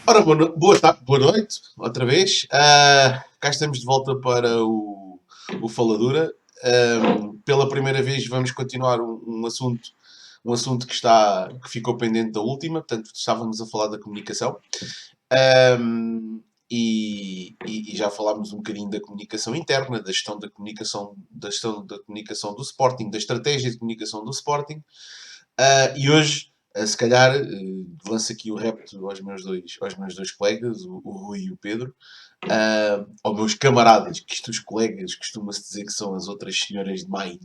Ora, boa noite, outra vez. Cá estamos de volta para o Faladura. Pela primeira vez vamos continuar um assunto que ficou pendente da última, portanto estávamos a falar da comunicação. E já falámos um bocadinho da comunicação interna, da gestão da comunicação do Sporting, da estratégia de comunicação do Sporting. E hoje, se calhar, lanço aqui o repto aos meus dois colegas, o Rui e o Pedro, aos meus camaradas, que isto os colegas costuma-se dizer que são as outras senhoras de Maio.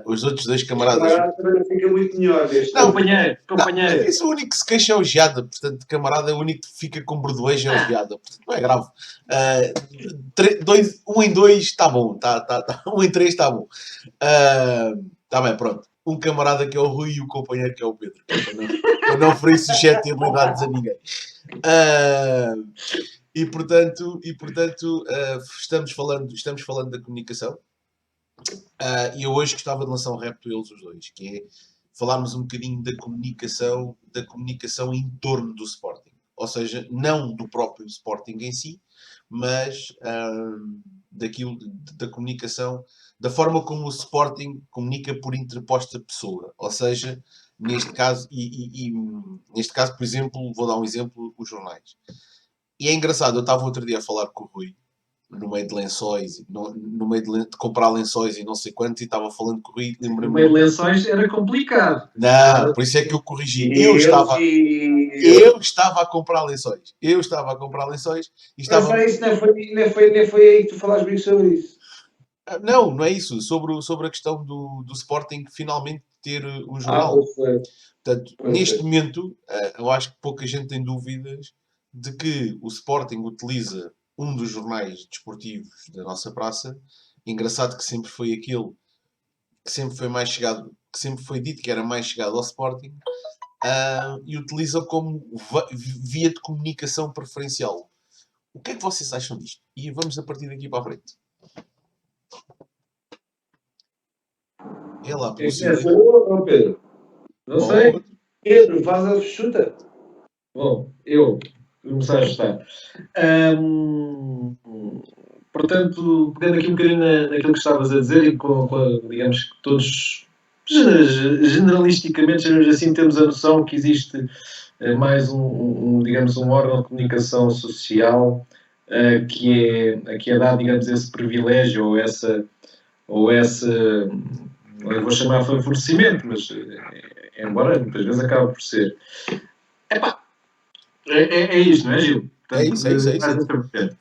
Os outros dois camaradas. Também fica muito melhor deste. Não, companheiro. Não, isso é o único que se queixa é o Geada, portanto, camarada é o único que fica com bordoeja é o Geada, portanto, não é grave. 1 em 2 está bom, 1 em 3 está bom. Está bem, pronto. Um camarada que é o Rui e o companheiro que é o Pedro, para não ferir suscetibilidades a ninguém. E portanto estamos falando da comunicação. E eu hoje gostava de lançar um repto a eles os dois, que é falarmos um bocadinho da comunicação em torno do Sporting. Ou seja, não do próprio Sporting em si, mas da comunicação, da forma como o Sporting comunica por interposta pessoa. Ou seja, neste caso, neste caso, por exemplo, vou dar um exemplo, os jornais. E é engraçado, eu estava outro dia a falar com o Rui, no meio de lençóis, no meio de comprar lençóis e não sei quantos, e estava falando com o Rui. No meio de lençóis era complicado. Não, por isso é que eu corrigi. Eu estava a comprar lençóis. E estava... Mas isso não foi aí que tu falaste bem sobre isso. Não é isso. Sobre a questão do Sporting finalmente ter um jornal. Portanto, neste momento, eu acho que pouca gente tem dúvidas de que o Sporting utiliza um dos jornais desportivos da nossa praça. Engraçado que sempre foi aquele que sempre foi mais chegado, que sempre foi dito que era mais chegado ao Sporting, e utiliza como via de comunicação preferencial. O que é que vocês acham disto? E vamos a partir daqui para a frente. É lá, Pedro? Não sei. Pedro, faz a chuta. Bom, eu começar a ajustar. Portanto, pegando aqui um bocadinho naquilo que estavas a dizer e digamos que todos, generalisticamente, assim, temos a noção que existe mais digamos, um órgão de comunicação social que é dado, digamos, esse privilégio ou esse eu vou chamar favorecimento, mas embora muitas vezes acaba por ser. É isto, não é, Gil? Portanto, é isso.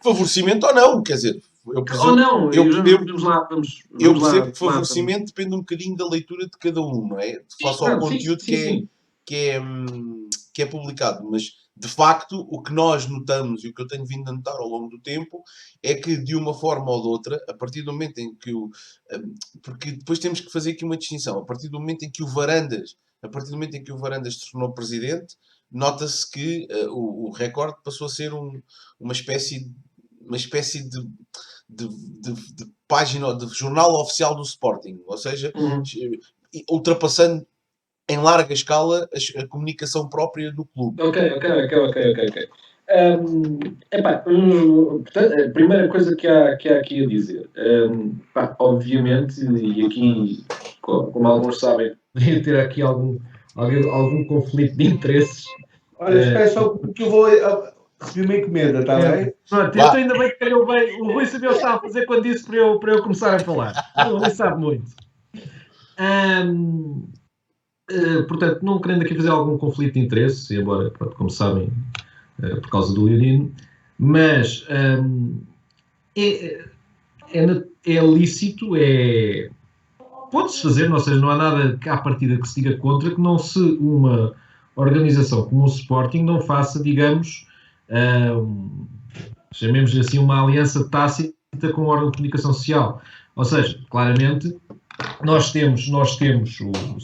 Favorecimento ou não, quer dizer... Eu percebo que favorecimento depende um bocadinho da leitura de cada um, não é? Face ao conteúdo que é publicado. Mas, de facto, o que nós notamos e o que eu tenho vindo a notar ao longo do tempo é que, de uma forma ou de outra, a partir do momento em que porque depois temos que fazer aqui uma distinção. A partir do momento em que o Varandas se tornou presidente, nota-se que o Record passou a ser uma espécie de página, de jornal oficial do Sporting, ou seja, ultrapassando em larga escala a comunicação própria do clube. Ok. Portanto, a primeira coisa que há aqui a dizer, obviamente, e aqui, como alguns sabem, poderia ter aqui algum conflito de interesses. Olha, espera só que eu vou receber uma encomenda, está bem? Pronto, isto ainda bem que calhou bem. O Rui sabia o que estava a fazer quando disse para eu começar a falar. O Rui sabe muito. Portanto, não querendo aqui fazer algum conflito de interesses, embora, pronto, como sabem, por causa do Leonino, mas é lícito, pode-se fazer, ou seja, não há nada à partida que se diga contra que não se uma organização como o Sporting não faça, digamos, chamemos assim, uma aliança tácita com o órgão de comunicação social. Ou seja, claramente, nós temos o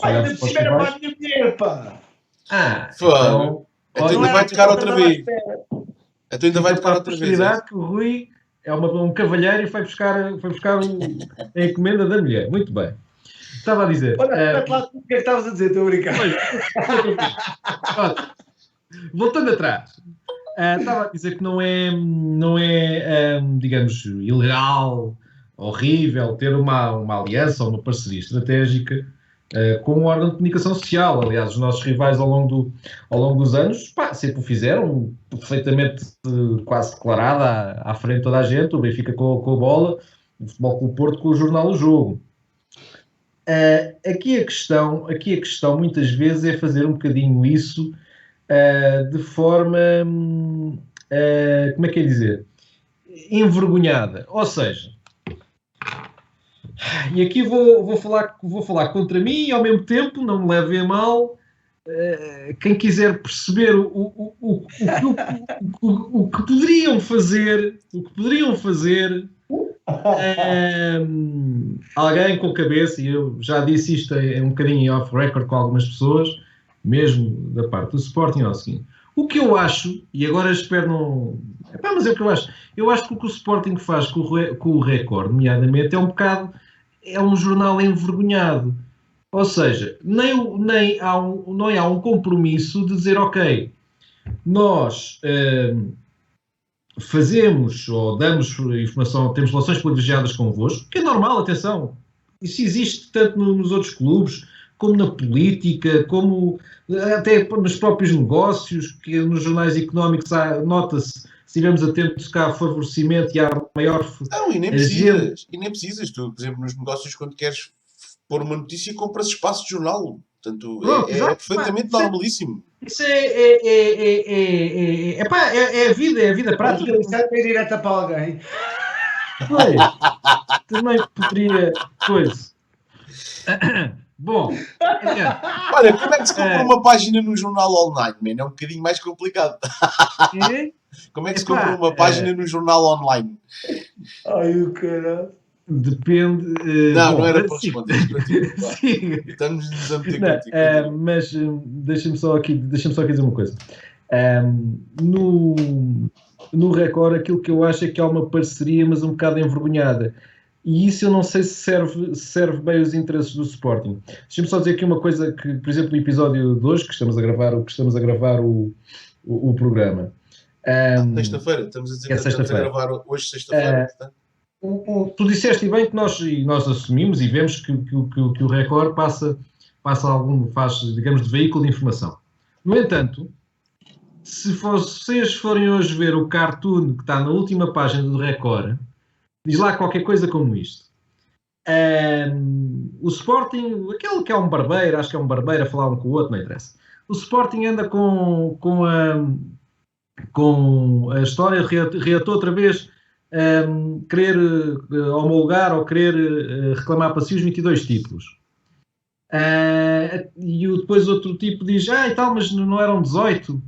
Olha, se tiver para a minha mulher, pá! Então ainda vai tocar outra vez. Então ainda vai tocar outra vez. Que o Rui é um cavalheiro e foi buscar a encomenda da mulher. Muito bem. Estava a dizer... Olha, o que é que estavas a dizer? Estou a brincar. Voltando atrás. Estava a dizer que não é, digamos, ilegal, horrível ter uma aliança ou uma parceria estratégica com um órgão de comunicação social. Aliás, os nossos rivais ao longo dos anos sempre o fizeram perfeitamente quase declarado à frente de toda a gente, o Benfica com a bola, o Futebol Clube Porto com o jornal O Jogo. Aqui a questão muitas vezes é fazer um bocadinho isso de forma, como é que é dizer, envergonhada. Ou seja, e aqui vou falar contra mim e ao mesmo tempo, não me levem a mal, quem quiser perceber o que poderiam fazer, alguém com cabeça, e eu já disse isto um bocadinho off record com algumas pessoas, mesmo da parte do Sporting, é o seguinte: o que eu acho, e agora espero não... mas é o que eu acho. Eu acho que o que o Sporting faz com o Record, nomeadamente, é um jornal envergonhado. Ou seja, nem há um compromisso de dizer, ok, nós fazemos ou damos informação, temos relações privilegiadas convosco, que é normal, atenção. Isso existe tanto nos outros clubes, como na política, como até nos próprios negócios, que nos jornais económicos nota-se, se estivermos atentos que há favorecimento e há maior... Não, e nem precisas. Tu, por exemplo, nos negócios, quando queres pôr uma notícia, compras espaço de jornal. Portanto, é perfeitamente normalíssimo. Isso é a vida prática. Isso é ir direta para alguém. Pois, também poderia... Pois... Bom, olha, como é que se compra uma página no jornal online, man? É um bocadinho mais complicado. Como é que se compra uma página no jornal online? Ai, o caralho. Depende. Não era para responder. Estamos a meter contigo. Mas deixa-me só aqui dizer uma coisa. No Record, aquilo que eu acho é que há uma parceria, mas um bocado envergonhada. E isso eu não sei se serve bem os interesses do Sporting. Deixa-me só dizer aqui uma coisa que, por exemplo, no episódio 2, que estamos a gravar o programa. Sexta-feira, estamos a dizer que estamos a gravar hoje, sexta-feira. Tu disseste bem que nós assumimos e vemos que o Record faz, digamos, de veículo de informação. No entanto, se vocês forem hoje ver o cartoon que está na última página do Record, diz lá qualquer coisa como isto. O Sporting, aquele que é um barbeiro, acho que é um barbeiro a falar um com o outro, não interessa. O Sporting anda com a história, reatou outra vez querer homologar ou querer reclamar para si os 22 títulos. E depois outro tipo diz, e tal, mas não eram 18.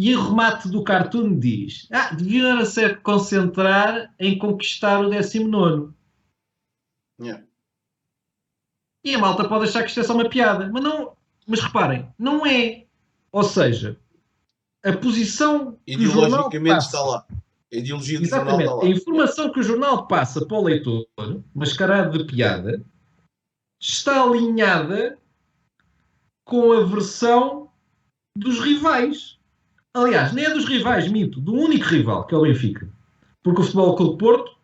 E o remate do cartoon diz, deviam se concentrar em conquistar o 19º. Yeah. E a malta pode achar que isto é só uma piada. Mas reparem, não é. Ou seja, a posição que o jornal passa, está lá. A ideologia do exatamente, jornal está lá. a informação que o jornal passa para o leitor, mascarado de piada, está alinhada com a versão dos rivais. Aliás, nem é dos rivais, minto, do único rival, que é o Benfica. Porque o Futebol Clube Porto,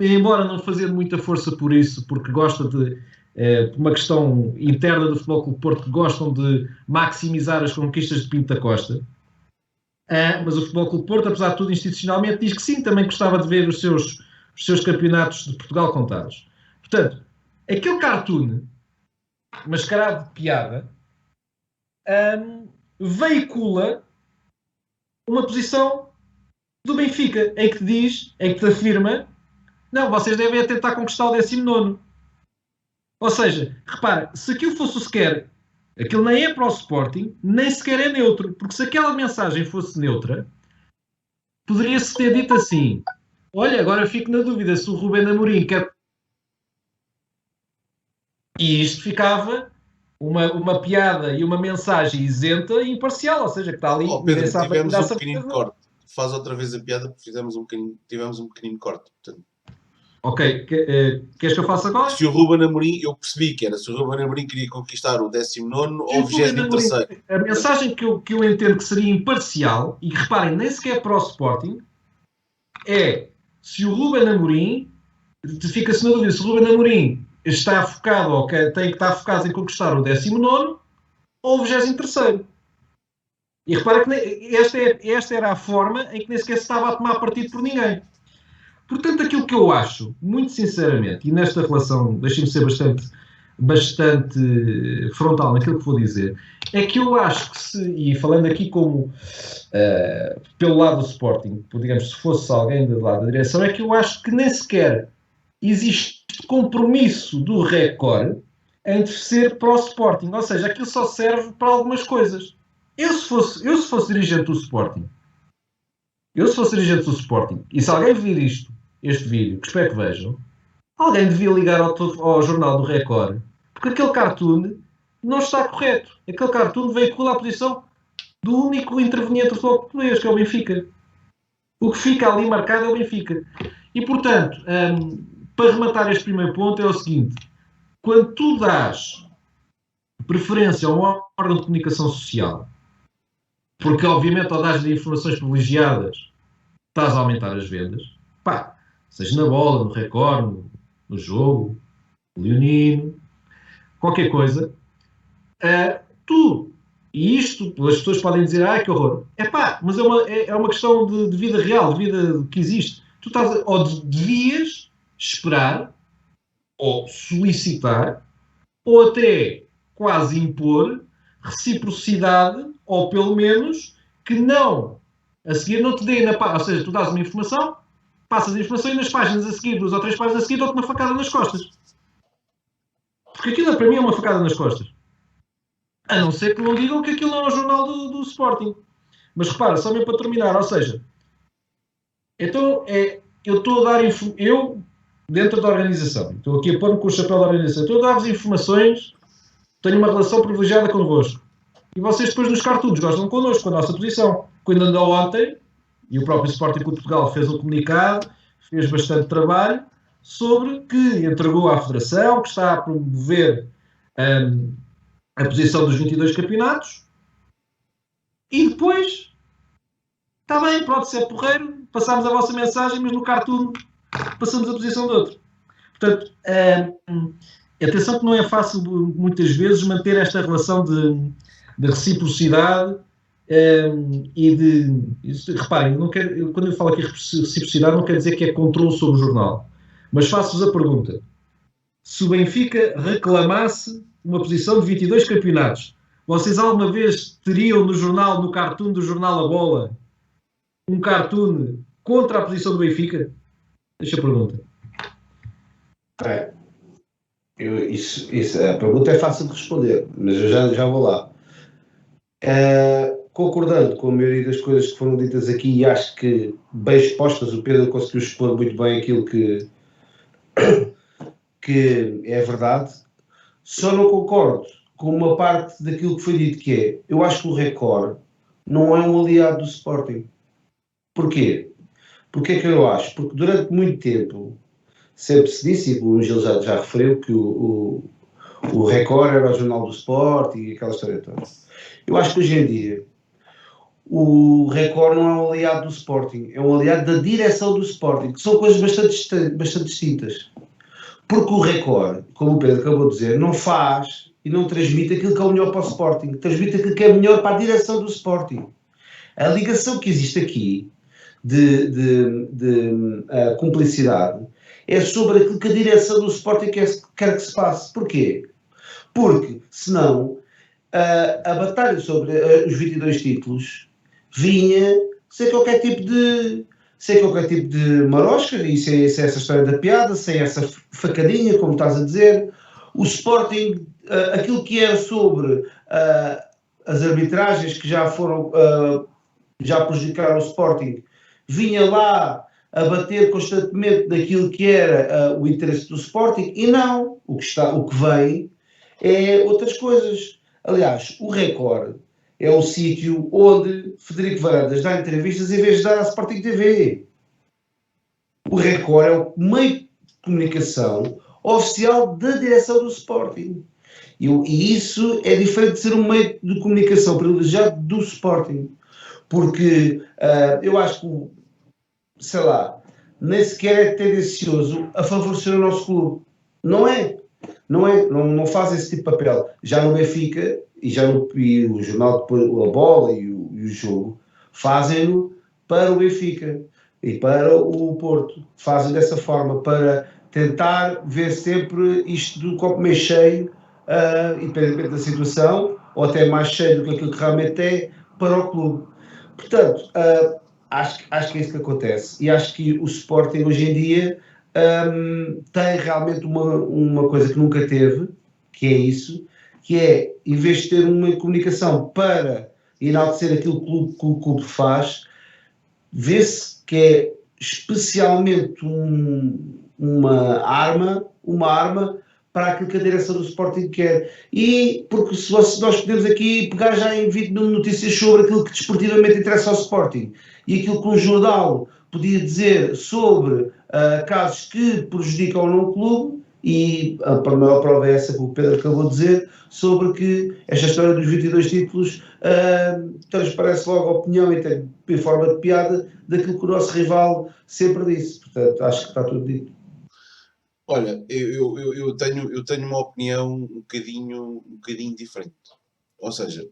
embora não fazendo muita força por isso, porque gosta de, uma questão interna do Futebol Clube Porto, que gostam de maximizar as conquistas de Pinto da Costa, mas o Futebol Clube Porto, apesar de tudo, institucionalmente, diz que sim, também gostava de ver os seus campeonatos de Portugal contados. Portanto, aquele cartoon mascarado de piada veicula uma posição do Benfica, em que te afirma, não, vocês devem tentar conquistar o 19º. Ou seja, repara, se aquilo fosse sequer, aquilo nem é para o Sporting, nem sequer é neutro, porque se aquela mensagem fosse neutra, poderia-se ter dito assim, olha, agora fico na dúvida se o Rubén Amorim quer... E isto ficava uma piada e uma mensagem isenta e imparcial, ou seja, que está ali... Pedro, tivemos um pequenino corte. Faz outra vez a piada porque tivemos um pequenino corte. Portanto. Ok, queres que eu faça agora? Se o Ruben Amorim, eu percebi que era, se o Ruben Amorim queria conquistar o 19º ou o 23º. A mensagem que eu entendo que seria imparcial, e reparem, nem sequer é para o Sporting, é se o Ruben Amorim, fica-se na dúvida, se o Ruben Amorim está focado ou tem que estar focado em conquistar o 19º ou o 23º. E repara que esta era a forma em que nem sequer se estava a tomar partido por ninguém. Portanto, aquilo que eu acho, muito sinceramente, e nesta relação, deixem-me ser bastante frontal naquilo que vou dizer, é que eu acho que e falando aqui como pelo lado do Sporting, digamos, se fosse alguém do lado da direção, é que eu acho que nem sequer existe compromisso do Record em ser para o Sporting, ou seja, aquilo só serve para algumas coisas. Eu se fosse dirigente do Sporting, e se alguém vir este vídeo, que espero que vejam, alguém devia ligar ao jornal do Record, porque aquele cartoon não está correto. Aquele cartoon veicula a posição do único interveniente do futebol português, que é o Benfica. O que fica ali marcado é o Benfica. E, portanto, para rematar este primeiro ponto, é o seguinte: quando tu dás preferência a um órgão de comunicação social, porque, obviamente, ao dar-lhe informações privilegiadas, estás a aumentar as vendas, pá, seja na bola, no Record, no jogo, no Leonino, qualquer coisa, e isto, as pessoas podem dizer, que horror, mas é uma questão de vida real, de vida que existe. Tu estás, ou devias esperar, ou solicitar, ou até quase impor reciprocidade, ou pelo menos que não, a seguir não te dê ou seja, tu dás uma informação, passas a informação e nas páginas a seguir, 2 ou 3 páginas a seguir, dão-te uma facada nas costas. Porque aquilo para mim é uma facada nas costas. A não ser que não digam que aquilo não é um jornal do Sporting. Mas repara, só mesmo para terminar, ou seja, então eu estou a dar, eu dentro da organização, estou aqui a pôr-me com o chapéu da organização, estou a dar-vos informações, tenho uma relação privilegiada convosco. E vocês depois nos cartoons gostam connosco, com a nossa posição. Quando andou ontem, e o próprio Sporting Clube de Portugal fez um comunicado, fez bastante trabalho, sobre que entregou à Federação, que está a promover a posição dos 22 campeonatos, e depois, está bem, pronto, se é porreiro, passámos a vossa mensagem, mas no cartoon passamos a posição de outro. Portanto, atenção que não é fácil, muitas vezes, manter esta relação de reciprocidade e de... Reparem, quando eu falo aqui de reciprocidade, não quer dizer que é controle sobre o jornal. Mas faço-vos a pergunta. Se o Benfica reclamasse uma posição de 22 campeonatos, vocês alguma vez teriam no jornal, no cartoon do jornal A Bola, um cartoon contra a posição do Benfica? Deixa a pergunta. A pergunta é fácil de responder, mas eu já vou lá. Concordando com a maioria das coisas que foram ditas aqui, e acho que bem expostas, o Pedro conseguiu expor muito bem aquilo que é verdade. Só não concordo com uma parte daquilo que foi dito, que é, eu acho que o Record não é um aliado do Sporting. Porquê? Porque é que eu acho? Porque durante muito tempo sempre se disse, e o Gil já referiu, que o Record era o jornal do Sporting e aquela história toda. Eu acho que hoje em dia o Record não é um aliado do Sporting, é um aliado da direção do Sporting, que são coisas bastante distintas. Porque o Record, como o Pedro acabou de dizer, não faz e não transmite aquilo que é o melhor para o Sporting, transmite aquilo que é melhor para a direção do Sporting. A ligação que existe aqui de cumplicidade é sobre aquilo que a direção do Sporting quer que se passe. Porquê? Porque, senão, a batalha sobre os 22 títulos vinha sem qualquer tipo de marosca, e sem essa história da piada, sem essa facadinha, como estás a dizer. O Sporting, aquilo que era sobre as arbitragens que já prejudicaram o Sporting, vinha lá a bater constantemente naquilo que era o interesse do Sporting, e não, o que vem é outras coisas. Aliás, o Record é o sítio onde Frederico Varandas dá entrevistas em vez de dar à Sporting TV. O Record é o meio comunicação oficial da direção do Sporting. E isso é diferente de ser um meio de comunicação privilegiado do Sporting. Porque eu acho que, sei lá, nem sequer é tendencioso a favorecer o nosso clube. Não é. Não faz esse tipo de papel. Já no Benfica, e o jornal, a bola e o jogo, fazem-no para o Benfica e para o Porto. Fazem dessa forma, para tentar ver sempre isto do copo meio cheio, independentemente da situação, ou até mais cheio do que aquilo que realmente é, para o clube. Portanto, acho que é isso que acontece. E acho que o Sporting hoje em dia tem realmente uma coisa que nunca teve, que é isso, que é, em vez de ter uma comunicação para enaltecer aquilo que o clube faz, vê-se que é especialmente uma arma para aquilo que a direção do Sporting quer. E porque se nós podemos aqui pegar já em 20 mil notícias sobre aquilo que desportivamente interessa ao Sporting e aquilo que um jornal podia dizer sobre casos que prejudicam ou não o clube, e a maior prova é essa que o Pedro acabou de dizer, sobre que esta história dos 22 títulos transparece logo a opinião e tem em forma de piada daquilo que o nosso rival sempre disse. Portanto, acho que está tudo dito. Olha, eu tenho uma opinião um bocadinho diferente. Ou seja,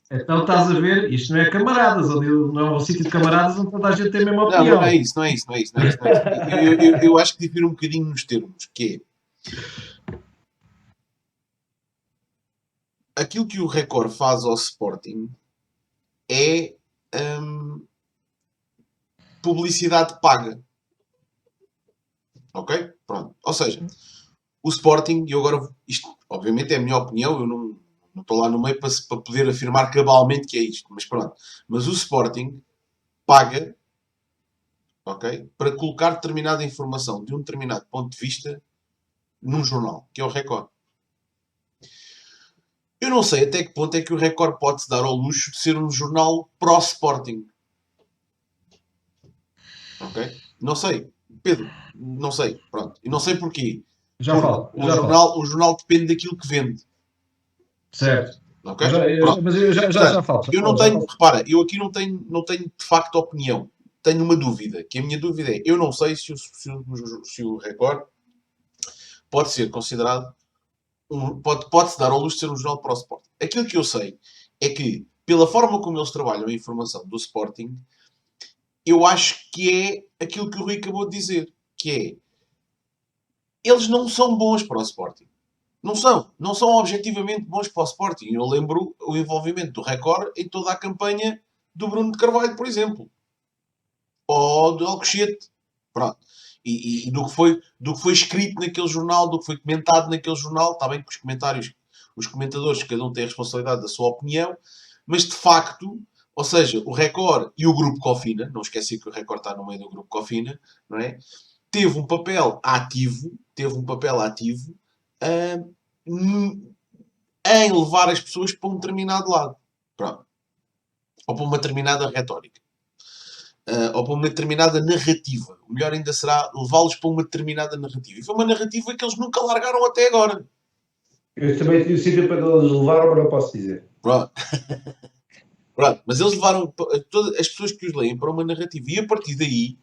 então estás a ver, isto não é camaradas, não é um sítio de camaradas onde toda a gente tem a mesma opinião. Não é isso. Eu acho que difiro um bocadinho nos termos, que é aquilo que o Record faz ao Sporting é publicidade paga. Ok? Pronto. Ou seja, o Sporting, e agora, isto obviamente é a minha opinião, eu não estou lá no meio para poder afirmar cabalmente que é isto, mas pronto. Mas o Sporting paga, ok, para colocar determinada informação de um determinado ponto de vista num jornal, que é o Record. Eu não sei até que ponto é que o Record pode se dar ao luxo de ser um jornal pró-Sporting. Ok? Não sei. Pedro, não sei. Pronto. E não sei porquê. Já falo. O jornal depende daquilo que vende. Certo. Okay? Mas eu já falo. Eu não tenho, repara, eu aqui não tenho de facto opinião. Tenho uma dúvida, que a minha dúvida é, eu não sei se o Record pode ser considerado, pode-se dar ao luxo de ser um jornal para o Sporting. Aquilo que eu sei é que, pela forma como eles trabalham a informação do Sporting, eu acho que é aquilo que o Rui acabou de dizer, que é, eles não são bons para o Sporting. Não são objetivamente bons para o Sporting. Eu lembro o envolvimento do Record em toda a campanha do Bruno de Carvalho, por exemplo. Ou do Alcochete. Pronto. E do que foi escrito naquele jornal, do que foi comentado naquele jornal. Está bem que os comentadores, cada um tem a responsabilidade da sua opinião, mas de facto, ou seja, o Record e o Grupo Cofina, não esqueci que o Record está no meio do Grupo Cofina, não é? Teve um papel ativo em levar as pessoas para um determinado lado. Pronto. Ou para uma determinada retórica. Ou para uma determinada narrativa. O melhor ainda será levá-los para uma determinada narrativa. E foi uma narrativa que eles nunca largaram até agora. Eu também tenho sítio para eles levaram, mas não posso dizer. Pronto. Pronto. Mas eles levaram todas as pessoas que os leem para uma narrativa. E a partir daí,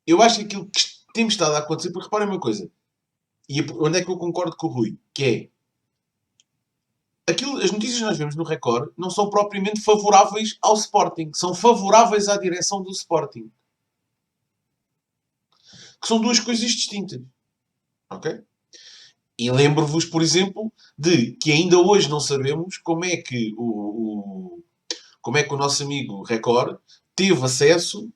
eu acho que aquilo que tem estado a acontecer, porque reparem uma coisa, e onde é que eu concordo com o Rui, que é as notícias que nós vemos no Record não são propriamente favoráveis ao Sporting, são favoráveis à direção do Sporting. Que são duas coisas distintas. Ok? E lembro-vos, por exemplo, de que ainda hoje não sabemos como é que o nosso amigo Record teve acesso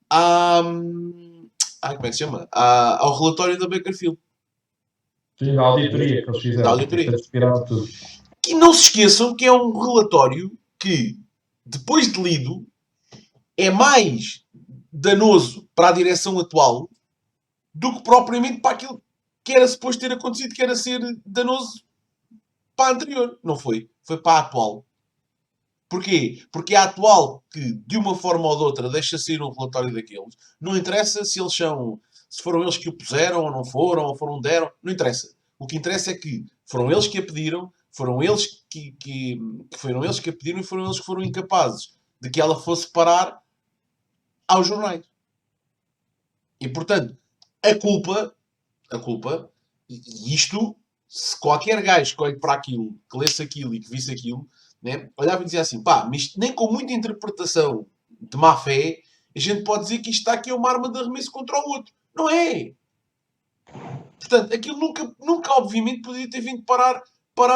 como é que se chama? Ao relatório da Bakerfield. Sim, da auditoria que eles fizeram. Da auditoria. Tudo. Que não se esqueçam que é um relatório que, depois de lido, é mais danoso para a direção atual do que propriamente para aquilo que era suposto ter acontecido, que era ser danoso para a anterior. Não foi. Foi para a atual. Porquê? Porque a atual, que de uma forma ou de outra deixa sair um relatório daqueles, não interessa se eles se foram eles que o puseram ou não foram, ou foram deram, não interessa. O que interessa é que foram eles que a pediram, foram eles que foram eles que a pediram e foram eles que foram incapazes de que ela fosse parar aos jornais. E, portanto, a culpa, e isto, se qualquer gajo que olhe para aquilo, que lesse aquilo e que visse aquilo, né, olhava e dizia assim, pá, mas isto, nem com muita interpretação de má fé, a gente pode dizer que isto está aqui é uma arma de arremesso contra o outro. Não é! Portanto, aquilo nunca obviamente, podia ter vindo parar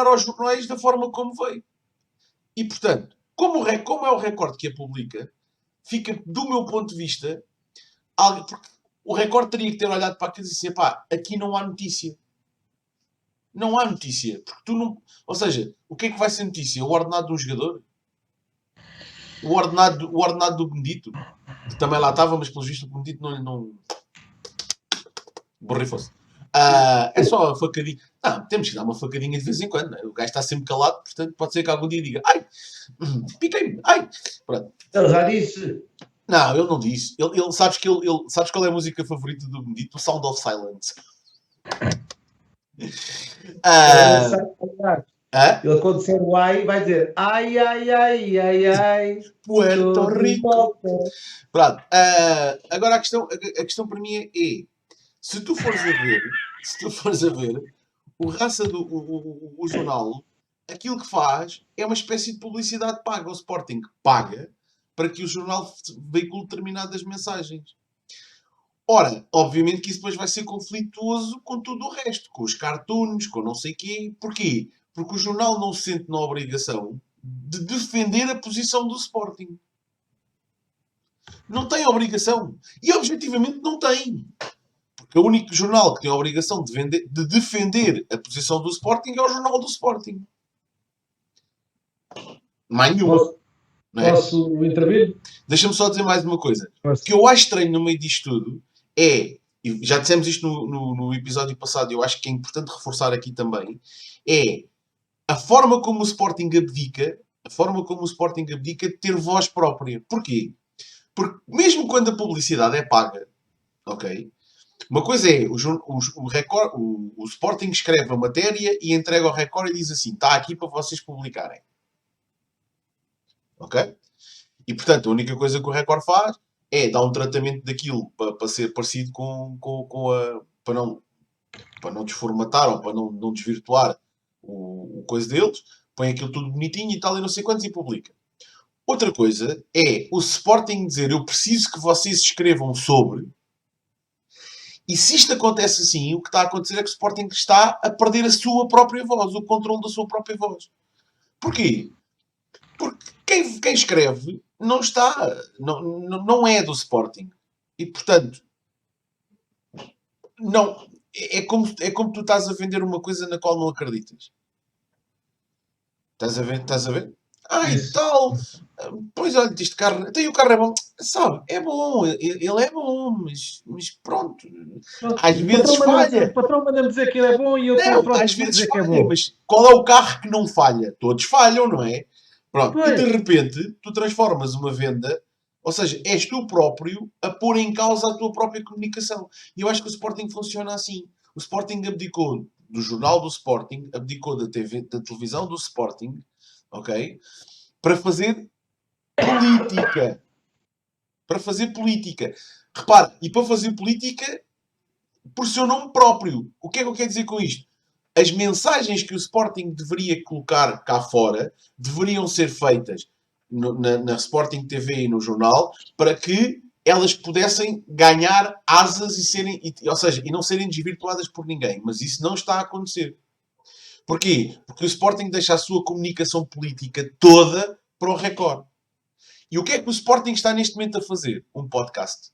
aos jornais da forma como veio. E, portanto, como é o Record que a publica, fica, do meu ponto de vista, porque o Record teria que ter olhado para aquilo e dizer, pá, aqui não há notícia. Não há notícia. Porque tu não... Ou seja, o que é que vai ser notícia? O ordenado de um jogador? O ordenado do Benedito? Que também lá estava, mas pelo visto o Benedito não... Borrifou-se. É só a facadinha. Não, temos que dar uma facadinha de vez em quando. Né? O gajo está sempre calado, portanto pode ser que algum dia diga ai, piquei-me, ai. Pronto. Ele já disse. Não, ele não disse. Sabes qual é a música favorita do Benedito? O Sound of Silence. Ele quando disser o ai vai dizer ai, ai, ai, ai, ai. Puerto Rico. Pronto. Agora a questão para mim é se tu fores a ver o raça o jornal, aquilo que faz é uma espécie de publicidade paga. O Sporting paga para que o jornal veicule determinadas mensagens. Ora, obviamente que isso depois vai ser conflituoso com tudo o resto, com os cartoons, com não sei o quê. Porquê? Porque o jornal não se sente na obrigação de defender a posição do Sporting. Não tem obrigação. E objetivamente não tem. Porque o único jornal que tem a obrigação de defender a posição do Sporting é o jornal do Sporting. Mais nenhum. Posso intervir? Deixa-me só dizer mais uma coisa. O que eu acho estranho no meio disto tudo é, e já dissemos isto no episódio passado, e eu acho que é importante reforçar aqui também, é a forma como o Sporting abdica de ter voz própria. Porquê? Porque mesmo quando a publicidade é paga, ok? Uma coisa é, o Sporting escreve a matéria e entrega ao Record e diz assim, está aqui para vocês publicarem. Ok? E, portanto, a única coisa que o Record faz é dar um tratamento daquilo para ser parecido com a... Para não desformatar ou para não desvirtuar o coisa deles. Põe aquilo tudo bonitinho e tal e não sei quantos e publica. Outra coisa é o Sporting dizer eu preciso que vocês escrevam sobre... E se isto acontece assim, o que está a acontecer é que o Sporting está a perder a sua própria voz, o controle da sua própria voz. Porquê? Porque quem escreve não está, não é do Sporting. E, portanto, não, é como tu estás a vender uma coisa na qual não acreditas. Estás a ver? E tal. Pois olha, este carro. Tem o carro é bom. Sabe, é bom. Ele é bom, mas pronto. Às vezes falha. O patrão manda-me dizer que ele é bom e eu não, às vezes falha, que é bom. Mas qual é o carro que não falha? Todos falham, não é? Pronto. E de repente, tu transformas uma venda, ou seja, és tu próprio a pôr em causa a tua própria comunicação. E eu acho que o Sporting funciona assim. O Sporting abdicou do jornal do Sporting, abdicou da televisão do Sporting, ok? Para fazer política. Para fazer política. Repare, e para fazer política por seu nome próprio. O que é que eu quero dizer com isto? As mensagens que o Sporting deveria colocar cá fora deveriam ser feitas na Sporting TV e no jornal para que elas pudessem ganhar asas e não serem desvirtuadas por ninguém. Mas isso não está a acontecer. Porquê? Porque o Sporting deixa a sua comunicação política toda para o Record. E o que é que o Sporting está neste momento a fazer? Um podcast.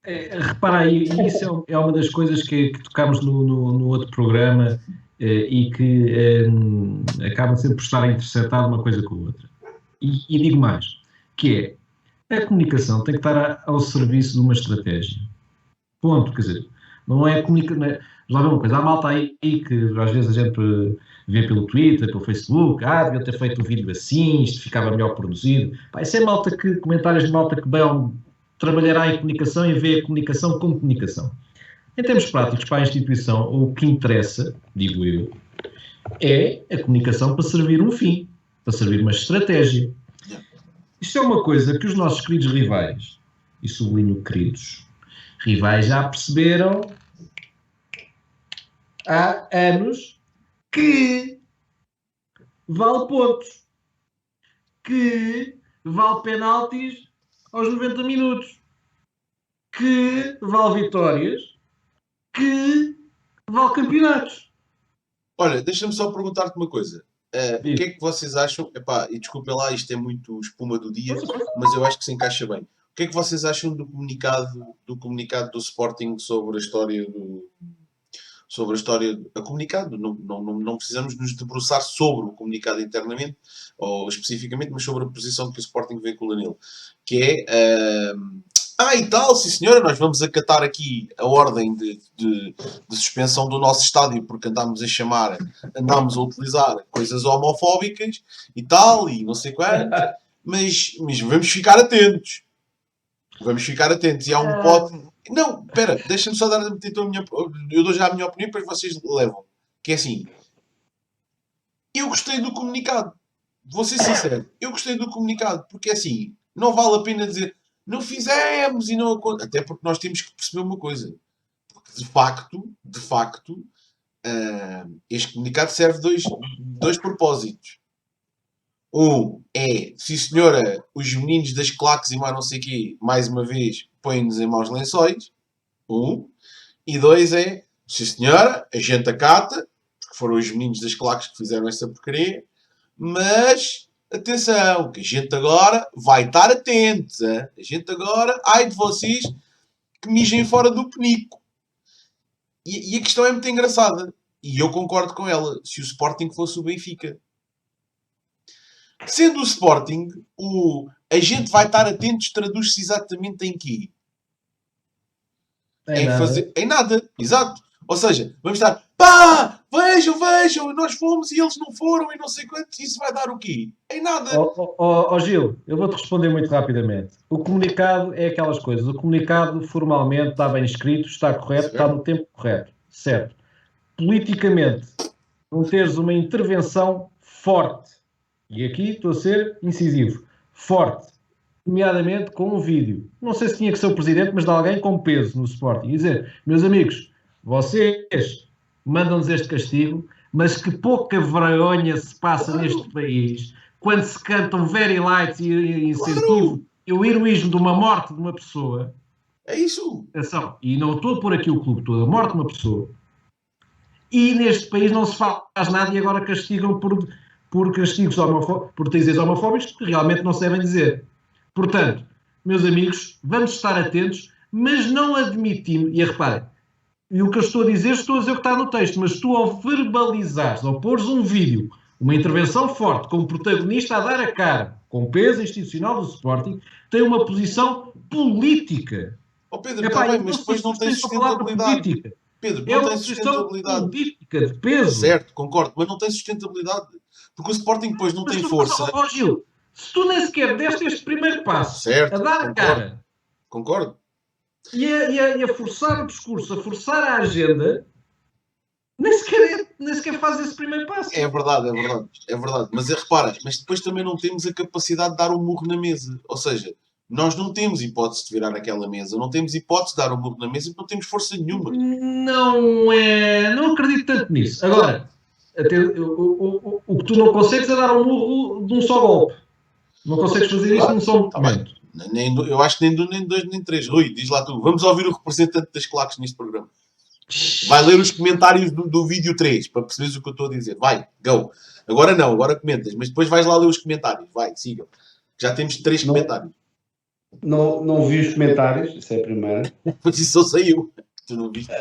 Repara aí, isso é uma das coisas que tocámos no outro programa e que acaba sempre por estar interceptado uma coisa com a outra. E digo mais, que é a comunicação tem que estar ao serviço de uma estratégia. Ponto, quer dizer, não é comunicação. Já vê uma coisa, há malta aí que às vezes a gente vê pelo Twitter, pelo Facebook, devia ter feito um vídeo assim, isto ficava melhor produzido. Isso é malta comentários de malta que bem trabalhará em comunicação e vê a comunicação como comunicação. Em termos práticos, para a instituição, o que interessa, digo eu, é a comunicação para servir um fim, para servir uma estratégia. Isto é uma coisa que os nossos queridos rivais, e sublinho queridos, rivais já perceberam há anos que vale pontos, que vale penaltis aos 90 minutos, que vale vitórias, que vale campeonatos. Olha, deixa-me só perguntar-te uma coisa. O que é que vocês acham? Epá, e desculpem lá, isto é muito espuma do dia, mas eu acho que se encaixa bem. O que é que vocês acham do comunicado do Sporting sobre a história do... Sobre a história... A comunicado, não precisamos nos debruçar sobre o comunicado internamente, ou especificamente, mas sobre a posição que o Sporting veicula nele. Que é... e tal, sim senhora, nós vamos acatar aqui a ordem de suspensão do nosso estádio porque andámos a utilizar coisas homofóbicas e tal, e não sei quanto, mas vamos ficar atentos. Vamos ficar atentos. E há um pote... Não, espera, deixa-me só dar a minha... Eu dou já a minha opinião, depois vocês levam. Que é assim, eu gostei do comunicado. Vou ser sincero, eu gostei do comunicado, porque é assim, não vale a pena dizer... Não fizemos e não... Até porque nós temos que perceber uma coisa. Porque, de facto, este comunicado serve dois propósitos. Um é, sim senhora, os meninos das claques e mais não sei o quê, mais uma vez, põem-nos em maus lençóis. Um. E dois é, sim senhora, a gente acata, porque foram os meninos das claques que fizeram essa porcaria, mas... Atenção, que a gente agora vai estar atento. Hein? A gente agora, ai de vocês que mijem fora do penico. E a questão é muito engraçada. E eu concordo com ela. Se o Sporting fosse o Benfica. Sendo o Sporting, a gente vai estar atentos traduz-se exatamente em quê? Em nada. Exato. Ou seja, vamos estar, pá, vejam, nós fomos e eles não foram e não sei quanto, isso vai dar o quê? Em nada. Gil, eu vou-te responder muito rapidamente. O comunicado é aquelas coisas. O comunicado formalmente está bem escrito, está correto, está no tempo correto. Certo. Politicamente, não teres uma intervenção forte, e aqui estou a ser incisivo, forte, nomeadamente com um vídeo. Não sei se tinha que ser o presidente, mas de alguém com peso no Sporting. E dizer, meus amigos, vocês mandam-nos este castigo, mas que pouca vergonha se passa neste país quando se cantam very lights e incentivo e o heroísmo de uma morte de uma pessoa. É isso. Atenção, e não estou a pôr aqui o clube todo, a morte de uma pessoa. E neste país não se faz nada e agora castigam por castigos por dizeres homofóbicos que realmente não sabem dizer. Portanto, meus amigos, vamos estar atentos, mas não admitimos, e reparem, e o que eu estou a dizer o que está no texto, mas tu ao verbalizares, ao pôres um vídeo, uma intervenção forte, como protagonista a dar a cara, com peso institucional do Sporting, tem uma posição política. Pedro, está bem, mas depois não tens sustentabilidade. Pedro, não tens sustentabilidade. Política, de peso. Certo, concordo, mas não tem sustentabilidade. Porque o Sporting depois não tem força. Gil, se tu nem sequer deste este primeiro passo, certo, a dar a cara... Concordo. E a forçar o discurso, a forçar a agenda, nem sequer faz esse primeiro passo. É verdade. Mas repara, mas depois também não temos a capacidade de dar um murro na mesa. Ou seja, nós não temos hipótese de virar naquela mesa, não temos hipótese de dar um murro na mesa porque não temos força nenhuma. Não acredito tanto nisso. Agora, o que tu não consegues é dar um murro de um só golpe. Não consegues fazer isso num só momento. Eu acho que nem dois, nem três. Rui, diz lá tu. Vamos ouvir o representante das claques neste programa. Vai ler os comentários do vídeo 3 para perceberes o que eu estou a dizer. Vai, go. Agora não, agora comentas. Mas depois vais lá ler os comentários. Vai, sigam. Já temos 3 comentários. Não vi os comentários, isso é a primeira. Mas isso só saiu. Tu não viste?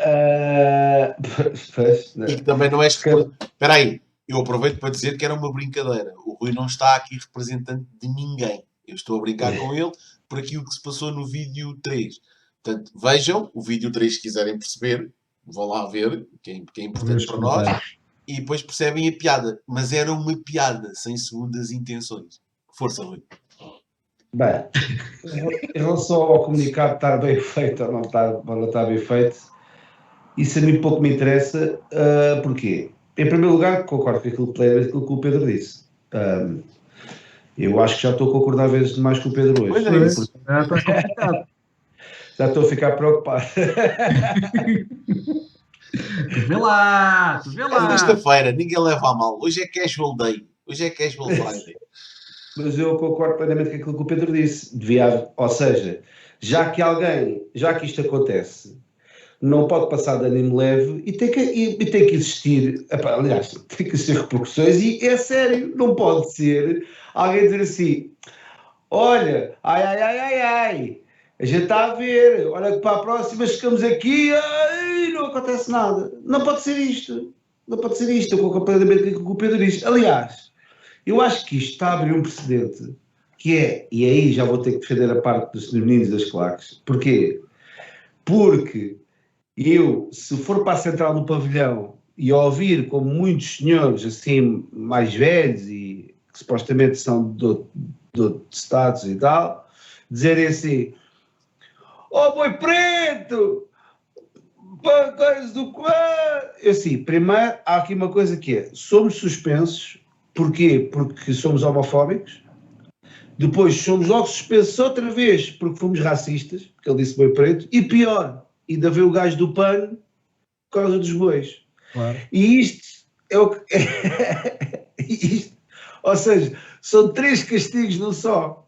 Não. E que também não és... Espera aí. Eu aproveito para dizer que era uma brincadeira. O Rui não está aqui representante de ninguém. Eu estou a brincar com ele por aquilo que se passou no vídeo 3. Portanto, vejam o vídeo 3 se quiserem perceber. Vão lá ver, que é importante para nós. E depois percebem a piada. Mas era uma piada, sem segundas intenções. Força, Rui. Bem, em relação ao comunicado estar bem feito ou não estar bem feito, isso a mim pouco me interessa. Porquê? Em primeiro lugar, concordo com aquilo que o Pedro disse. Eu acho que já estou a concordar vezes demais com o Pedro hoje. Pois é isso. Está complicado. Já estou a ficar preocupado. Vê lá! É sexta-feira, ninguém leva a mal. Hoje é casual day. Hoje é casual Friday. Mas eu concordo plenamente com aquilo que o Pedro disse. Ou seja, já que isto acontece, não pode passar de anime leve e tem que existir, aliás, tem que existir repercussões e é sério, não pode ser alguém dizer assim, olha, ai, a gente está a ver, olha que para a próxima chegamos aqui, ai, não acontece nada. Não pode ser isto, eu concordo completamente com o que o Pedro diz. Aliás, eu acho que isto está a abrir um precedente, que é, e aí já vou ter que defender a parte dos meninos das claques. Porquê? Porque eu, se for para a central do pavilhão e ouvir como muitos senhores assim mais velhos e que supostamente são de estados e tal, dizerem assim, oh boi preto, coisa do quadro. Eu assim, primeiro há aqui uma coisa que é, somos suspensos, porquê? Porque somos homofóbicos, depois somos logo suspensos outra vez porque fomos racistas, porque ele disse boi preto, e pior, ainda veio o gajo do pano por causa dos bois. Claro. E isto é o que... ou seja, são 3 castigos num só.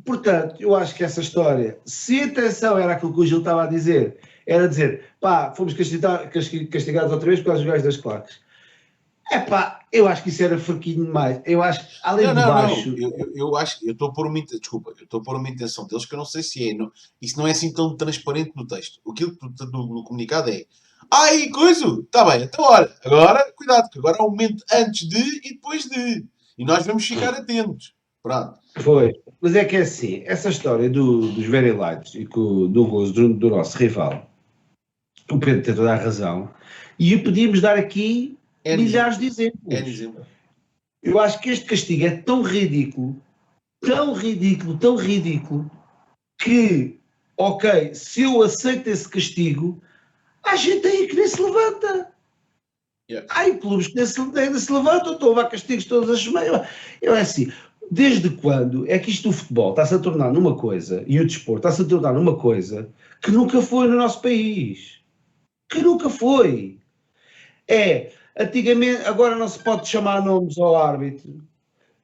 Portanto, eu acho que essa história, se a intenção era aquilo que o Gil estava a dizer, era dizer, pá, fomos castigados outra vez por causa dos gajos das claques. Eu acho que isso era fraquinho demais. Eu acho que, além de baixo... Eu acho que eu estou a pôr uma intenção deles que eu não sei se é. Isso não é assim tão transparente no texto. Aquilo do comunicado é ai, coisa, está bem, então olha, agora, cuidado, que agora há um momento antes de e depois de. E nós vamos ficar atentos. Pronto. Foi. Mas é que é assim, essa história dos Very Lights e do nosso rival, o Pedro tem toda a razão, e podíamos dar aqui milhares de exemplos. Eu acho que este castigo é tão ridículo, que, ok, se eu aceito esse castigo, há gente aí que nem se levanta. Há clubes que nem se levantam, estão a levar castigos todas as semanas. Eu é assim, desde quando é que isto do futebol está-se a tornar numa coisa, e o desporto está-se a tornar numa coisa que nunca foi no nosso país? Que nunca foi. Antigamente, agora não se pode chamar nomes ao árbitro.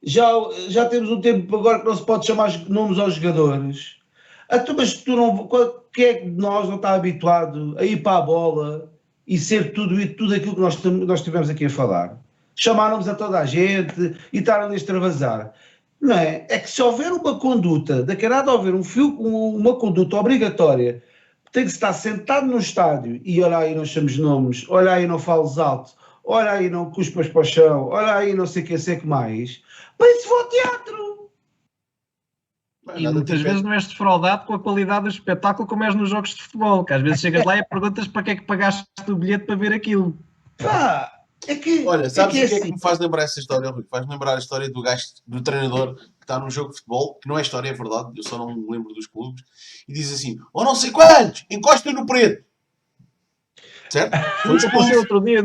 Já temos um tempo agora que não se pode chamar nomes aos jogadores. Mas quem é que de nós não está habituado a ir para a bola e ser tudo aquilo que nós tivemos aqui a falar? Chamar nomes a toda a gente e estar ali a extravasar. Não é? É que se houver uma conduta, daquela de haver uma conduta obrigatória, tem que estar sentado no estádio e olha aí não chames nomes, olha aí não fales alto, olha aí não cuspas para o chão, olha aí não sei o que mais, mas isso foi ao teatro. E muitas vezes não és defraudado com a qualidade do espetáculo como és nos jogos de futebol, que às vezes chegas lá e perguntas para que é que pagaste o bilhete para ver aquilo. Olha, sabes o que é que me faz lembrar essa história, Rui? Faz lembrar a história do treinador que está num jogo de futebol, que não é história, é verdade, eu só não me lembro dos clubes, e diz assim, não sei quantos, encosta no preto. Certo? Foi expulso outro dia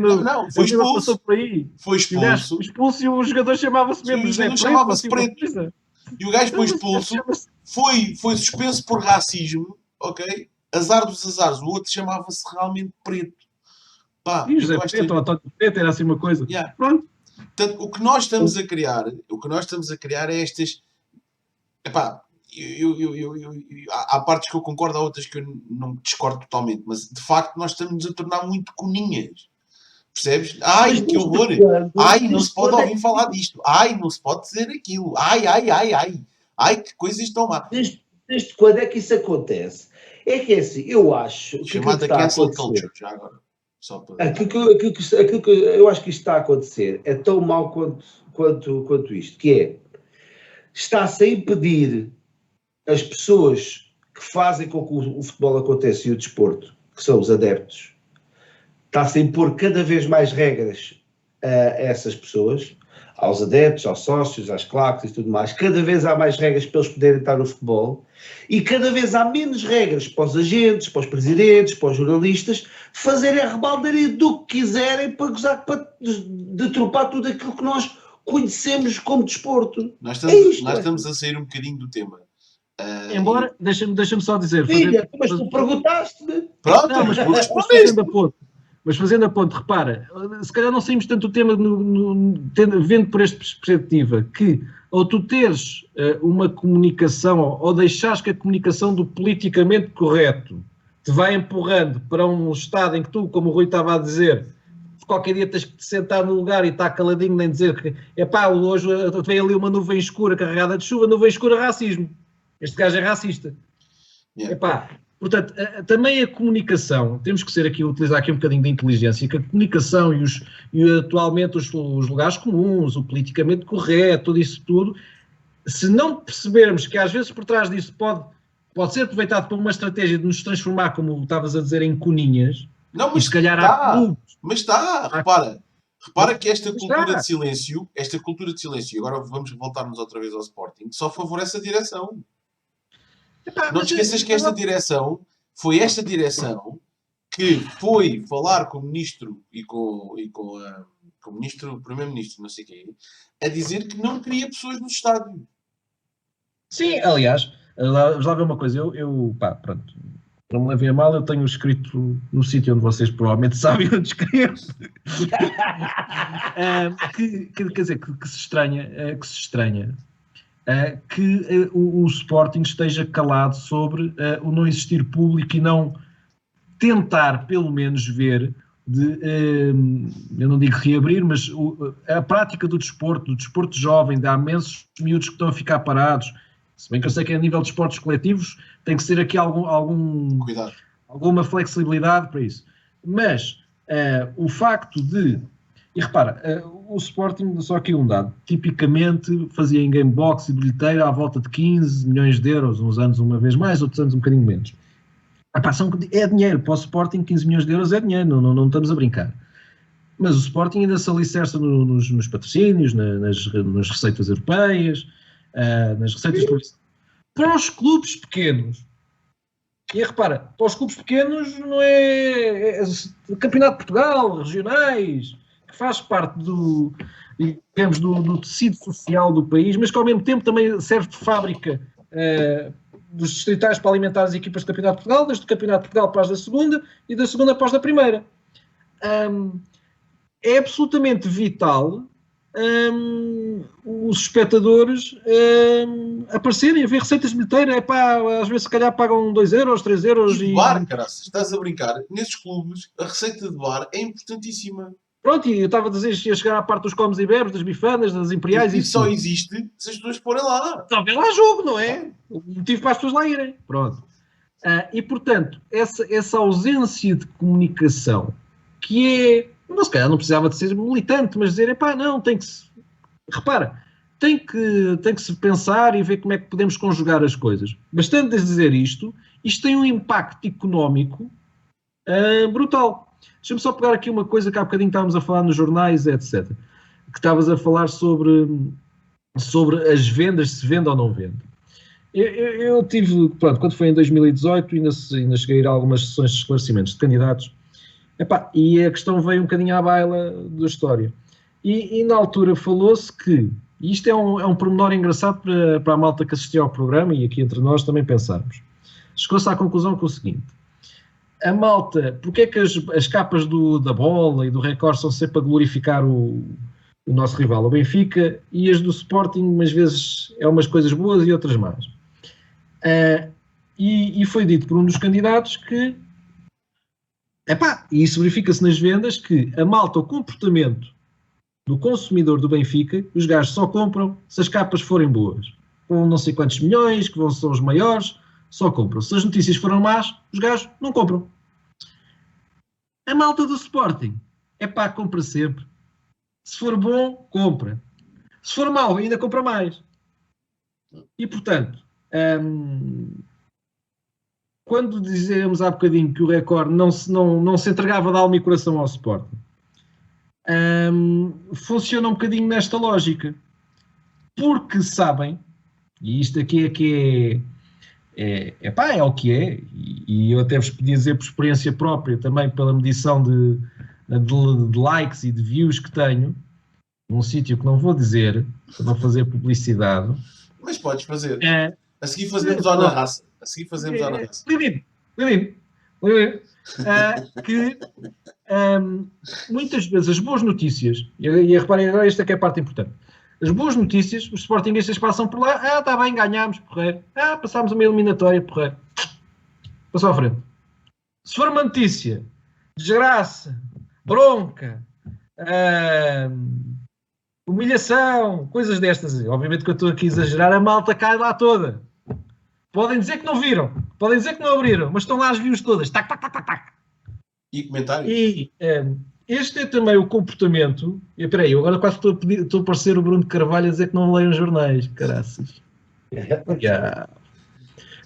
foi expulso. Por aí. Foi expulso e o jogador chamava-se mesmo José Preto. Chamava-se Preto. E o gajo foi expulso, foi suspenso por racismo, ok? Azar dos azares, o outro chamava-se realmente Preto. Pá, e José Preto, ou António Preto, era assim uma coisa. Yeah. Pronto. Portanto, o que nós estamos a criar é estas... Epá, há partes que eu concordo, há outras que eu não discordo totalmente, mas de facto nós estamos a tornar muito coninhas. Percebes? Ai, que horror! Ai, não se pode ouvir falar disto. Ai, não se pode dizer aquilo. Ai. Ai, que coisas estão má. Desde quando é que isso acontece? É que é assim, eu acho... Chamada cancel culture, já agora. Aquilo que eu acho que isto está a acontecer é tão mau quanto isto, que é, está-se a impedir as pessoas que fazem com que o futebol aconteça e o desporto, que são os adeptos, está-se a impor cada vez mais regras a essas pessoas, aos adeptos, aos sócios, às claques e tudo mais. Cada vez há mais regras para eles poderem estar no futebol e cada vez há menos regras para os agentes, para os presidentes, para os jornalistas fazerem a rebaldaria do que quiserem para gozar, para detropar tudo aquilo que nós conhecemos como desporto. Nós estamos a sair um bocadinho do tema. Embora, deixa-me só dizer... Filha, mas tu perguntaste-me. Pronto, não, mas fazendo a ponte, repara, se calhar não saímos tanto do tema vendo por esta perspectiva, que ou tu teres uma comunicação, ou deixares que a comunicação do politicamente correto te vai empurrando para um estado em que tu, como o Rui estava a dizer, qualquer dia tens que te sentar no lugar e estar caladinho, nem dizer que, hoje veio ali uma nuvem escura carregada de chuva, nuvem escura racismo. Este gajo é racista. Yeah. Portanto, também a comunicação, temos que utilizar aqui um bocadinho de inteligência, que a comunicação e atualmente os lugares comuns, o politicamente correto, tudo isso tudo, se não percebermos que às vezes por trás disso pode ser aproveitado por uma estratégia de nos transformar, como estavas a dizer, em coninhas, não, mas se calhar há clubes. Mas está, repara que esta cultura de silêncio, agora vamos voltarmos outra vez ao Sporting, só favorece a direção. Não te esqueças que esta direção foi esta direção que foi falar com o ministro e com o ministro, o primeiro-ministro, não sei quem, a dizer que não queria pessoas no estádio. Sim, aliás, vamos lá ver uma coisa, pronto, não me levem a mal, eu tenho escrito no sítio onde vocês provavelmente sabem onde escrevo, quer dizer, que se estranha que o Sporting esteja calado sobre o não existir público e não tentar, pelo menos, ver, eu não digo reabrir, mas a prática do desporto jovem, de há imensos miúdos que estão a ficar parados, se bem que eu sei que a nível de esportes coletivos tem que ser aqui alguma flexibilidade para isso. Mas o facto de... E repara, o Sporting, só aqui um dado, tipicamente fazia em gamebox e bilheteira à volta de 15 milhões de euros, uns anos uma vez mais, outros anos um bocadinho menos. É dinheiro, para o Sporting 15 milhões de euros é dinheiro, não estamos a brincar. Mas o Sporting ainda se alicerça nos patrocínios, nas receitas europeias, nas receitas de... Para os clubes pequenos, e repara, para os clubes pequenos não é Campeonato de Portugal, regionais... que faz parte do tecido social do país, mas que ao mesmo tempo também serve de fábrica dos distritais para alimentar as equipas do Campeonato de Portugal, desde o Campeonato de Portugal para as da segunda e da segunda para as da primeira. É absolutamente vital os espectadores aparecerem a ver receitas de bilheteira, às vezes se calhar pagam 2 euros, 3 euros. E bar, caraças, estás a brincar, nesses clubes a receita de bar é importantíssima. Pronto, e eu estava a dizer que ia chegar à parte dos comes e bebes, das bifanas, das imperiais. E só existe se as pessoas forem lá. Só vê lá jogo, não é? O motivo para as pessoas lá irem. Pronto. E, portanto, essa ausência de comunicação, que é... Não, se calhar não precisava de ser militante, mas dizer, não, tem que se... Repara, tem que se pensar e ver como é que podemos conjugar as coisas. Bastante dizer isto tem um impacto económico brutal. Deixa-me só pegar aqui uma coisa que há bocadinho estávamos a falar nos jornais, etc. Que estavas a falar sobre as vendas, se vende ou não vende. Eu tive, pronto, quando foi em 2018, ainda cheguei a ir a algumas sessões de esclarecimentos de candidatos, e a questão veio um bocadinho à baila da história. E na altura falou-se que, e isto é um pormenor engraçado para a malta que assistiu ao programa, e aqui entre nós também pensarmos. Chegou-se à conclusão que é o seguinte: a malta, porque é que as capas da Bola e do Record são sempre a glorificar o nosso rival, o Benfica, e as do Sporting, umas vezes é umas coisas boas e outras más. E foi dito por um dos candidatos que, e isso verifica-se nas vendas, que a malta, o comportamento do consumidor do Benfica, os gajos só compram se as capas forem boas. Com não sei quantos milhões, que são os maiores, só compram. Se as notícias foram más, os gajos não compram. A malta do Sporting, compra sempre. Se for bom, compra. Se for mau, ainda compra mais. E, portanto, quando dizemos há bocadinho que o Record não se entregava de alma e coração ao Sporting, funciona um bocadinho nesta lógica. Porque sabem, e isto aqui é que é o que é, e eu até vos podia dizer por experiência própria, também pela medição de likes e de views que tenho, num sítio que não vou dizer, para não fazer publicidade. Mas podes fazer. A seguir fazemos na raça. A seguir fazemos na raça. Lidino. Que muitas vezes as boas notícias, e reparem agora, esta que é a parte importante, as boas notícias, os sportinguistas passam por lá, está bem, ganhámos, porreiro, passámos uma eliminatória, porreiro, passou à frente. Se for uma notícia, desgraça, bronca, humilhação, coisas destas, obviamente que eu estou aqui a exagerar, a malta cai lá toda. Podem dizer que não viram, podem dizer que não abriram, mas estão lá as views todas, tac, tac, tac, tac, tac. E comentários? E este é também o comportamento. E peraí, eu agora quase estou a parecer o Bruno de Carvalho a dizer que não leiam jornais, caraças.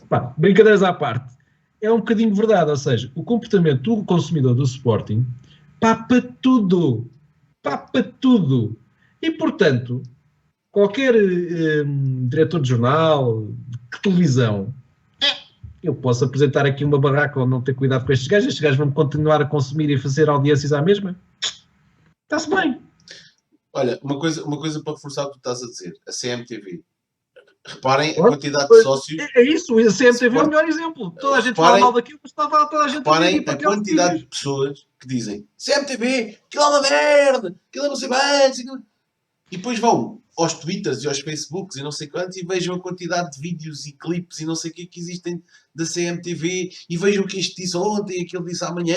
Pá, brincadeiras à parte. É um bocadinho verdade, ou seja, o comportamento do consumidor do Sporting papa tudo. E, portanto, qualquer diretor de jornal, de televisão, eu posso apresentar aqui uma barraca ou não ter cuidado com estes gajos vão continuar a consumir e fazer audiências à mesma? Está-se bem. Olha, uma coisa para reforçar o que tu estás a dizer, a CMTV. Reparem a quantidade de sócios. É isso, a CMTV é o melhor exemplo. Toda a gente fala mal daquilo, mas estava toda a gente reparem a quantidade de pessoas que dizem CMTV, aquilo é uma merda, aquilo é não sei bem. E depois vão aos Twitters e aos Facebooks e não sei quantos e vejam a quantidade de vídeos e clipes e não sei o que existem da CMTV e vejam o que este disse ontem, aquele disse amanhã.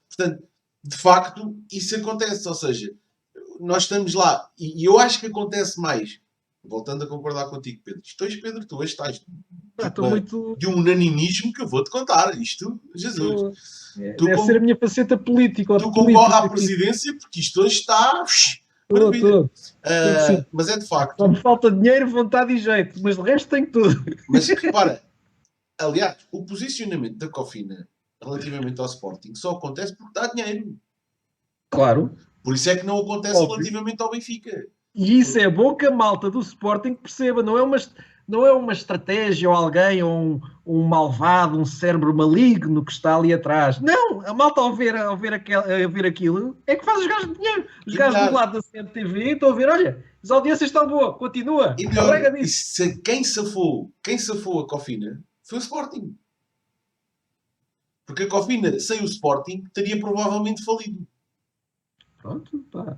Portanto, de facto, isso acontece. Ou seja, nós estamos lá e eu acho que acontece mais. Voltando a concordar contigo, Pedro. Pedro, tu hoje estás de um unanimismo que eu vou-te contar. Isto, Jesus. Deve ser a minha faceta política. Tu concorre à presidência porque isto hoje está... mas é de facto... Só me falta dinheiro, vontade e jeito, mas de resto tenho tudo. Mas repara, aliás, o posicionamento da Cofina relativamente ao Sporting só acontece porque dá dinheiro. Claro. Por isso é que não acontece relativamente ao Benfica. E isso é bom que a malta do Sporting perceba, não é uma estratégia ou alguém, ou um malvado, um cérebro maligno que está ali atrás. Não, a malta ao ver aquilo é que faz os gajos de dinheiro. Os gajos do lado da CMTV estão a ver, olha, as audiências estão boas, continua. E melhor, quem safou a Cofina foi o Sporting. Porque a Cofina, sem o Sporting, teria provavelmente falido. Pronto, pá.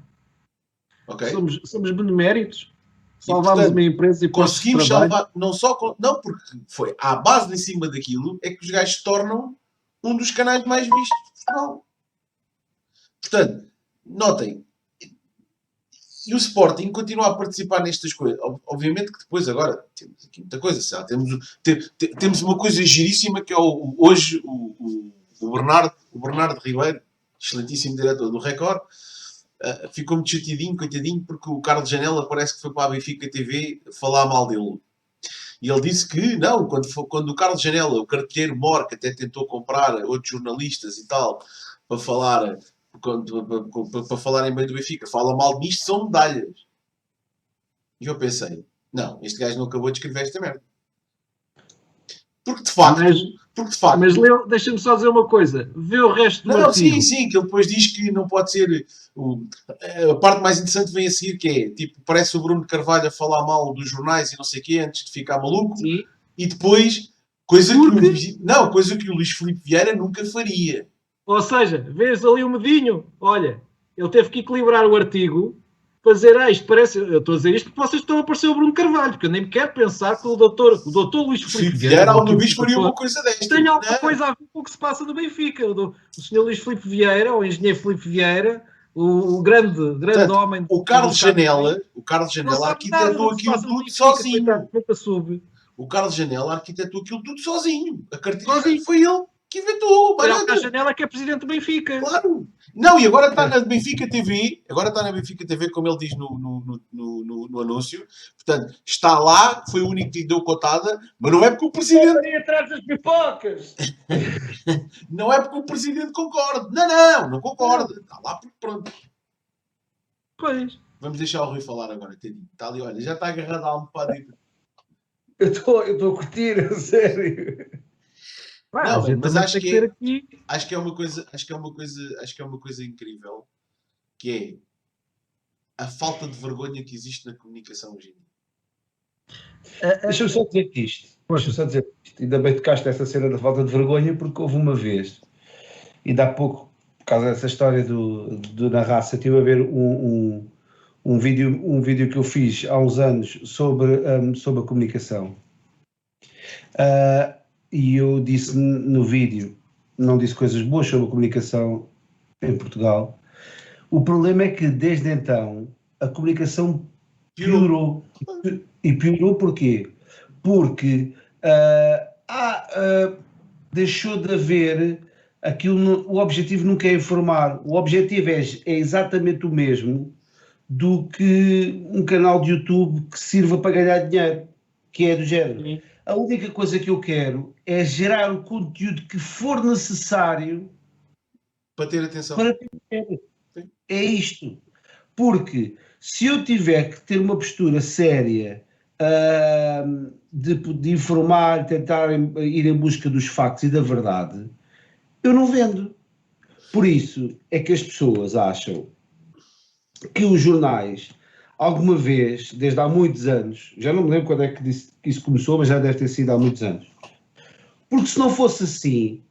Okay. Somos beneméritos. Salvámos uma empresa e conseguimos salvar, não porque foi à base em cima daquilo é que os gajos se tornam um dos canais mais vistos de Portugal. Portanto, notem, e o Sporting continua a participar nestas coisas. Obviamente que depois agora temos aqui muita coisa, sabe? Temos uma coisa giríssima que é hoje o Bernardo Ribeiro, excelentíssimo diretor do Record. Ficou muito chateadinho, coitadinho, porque o Carlos Janela parece que foi para a Benfica TV falar mal dele. E ele disse que, não, quando o Carlos Janela, o cartilheiro mor, que até tentou comprar outros jornalistas e tal, para falarem bem do Benfica, fala mal de isto, são medalhas. E eu pensei, não, este gajo não acabou de escrever esta merda. Porque de facto... Mas Leo, deixa-me só dizer uma coisa. Vê o resto do artigo. Sim, que ele depois diz que não pode ser... A parte mais interessante vem a seguir, que é, tipo, parece o Bruno de Carvalho a falar mal dos jornais e não sei o quê, antes de ficar maluco. Sim. E depois, coisa que o Luís Filipe Vieira nunca faria. Ou seja, vês ali o medinho. Olha, ele teve que equilibrar o artigo... Fazer, isto parece, eu estou a dizer isto porque vocês estão a aparecer o Bruno Carvalho, porque eu nem me quero pensar que o doutor Luís Filipe Vieira alguma vez faria uma coisa desta. Tem alguma coisa a ver com o que se passa no Benfica. O senhor Luís Filipe Vieira, o engenheiro Filipe Vieira, o grande homem... O Carlos Janela arquitetou aquilo tudo sozinho. Nunca soube. O Carlos Janela arquitetou aquilo tudo sozinho. A cartilha foi ele que inventou. É o Carlos Janela que é presidente do Benfica. Claro. Não, e agora está na Benfica TV, como ele diz no anúncio. Portanto, está lá, foi o único que deu cotada, mas não é porque o presidente... Eu atrás das pipocas! Não é porque o presidente concorde. Não concorda. Está lá porque pronto. Pois. Vamos deixar o Rui falar agora, tadinho. Está ali, olha, já está agarrado à almofada. Eu estou a curtir, a sério. Não, mas acho que é uma coisa incrível, que é a falta de vergonha que existe na comunicação hoje em dia. Deixa-me só dizer isto. Ainda bem que tocaste essa cena da falta de vergonha, porque houve uma vez, e há pouco, por causa dessa história do Na Raça, estive a ver um vídeo que eu fiz há uns anos sobre a comunicação. E eu disse no vídeo, não disse coisas boas sobre a comunicação em Portugal. O problema é que desde então a comunicação piorou. E piorou porquê? Porque deixou de haver aquilo. O objetivo nunca é informar. O objetivo é exatamente o mesmo do que um canal de YouTube que sirva para ganhar dinheiro, que é do género. Sim. A única coisa que eu quero é gerar o conteúdo que for necessário para ter atenção. É isto. Porque se eu tiver que ter uma postura séria de informar, tentar ir em busca dos factos e da verdade, eu não vendo. Por isso é que as pessoas acham que os jornais, alguma vez, desde há muitos anos, já não me lembro quando é que isso começou, mas já deve ter sido há muitos anos. Porque se não fosse assim,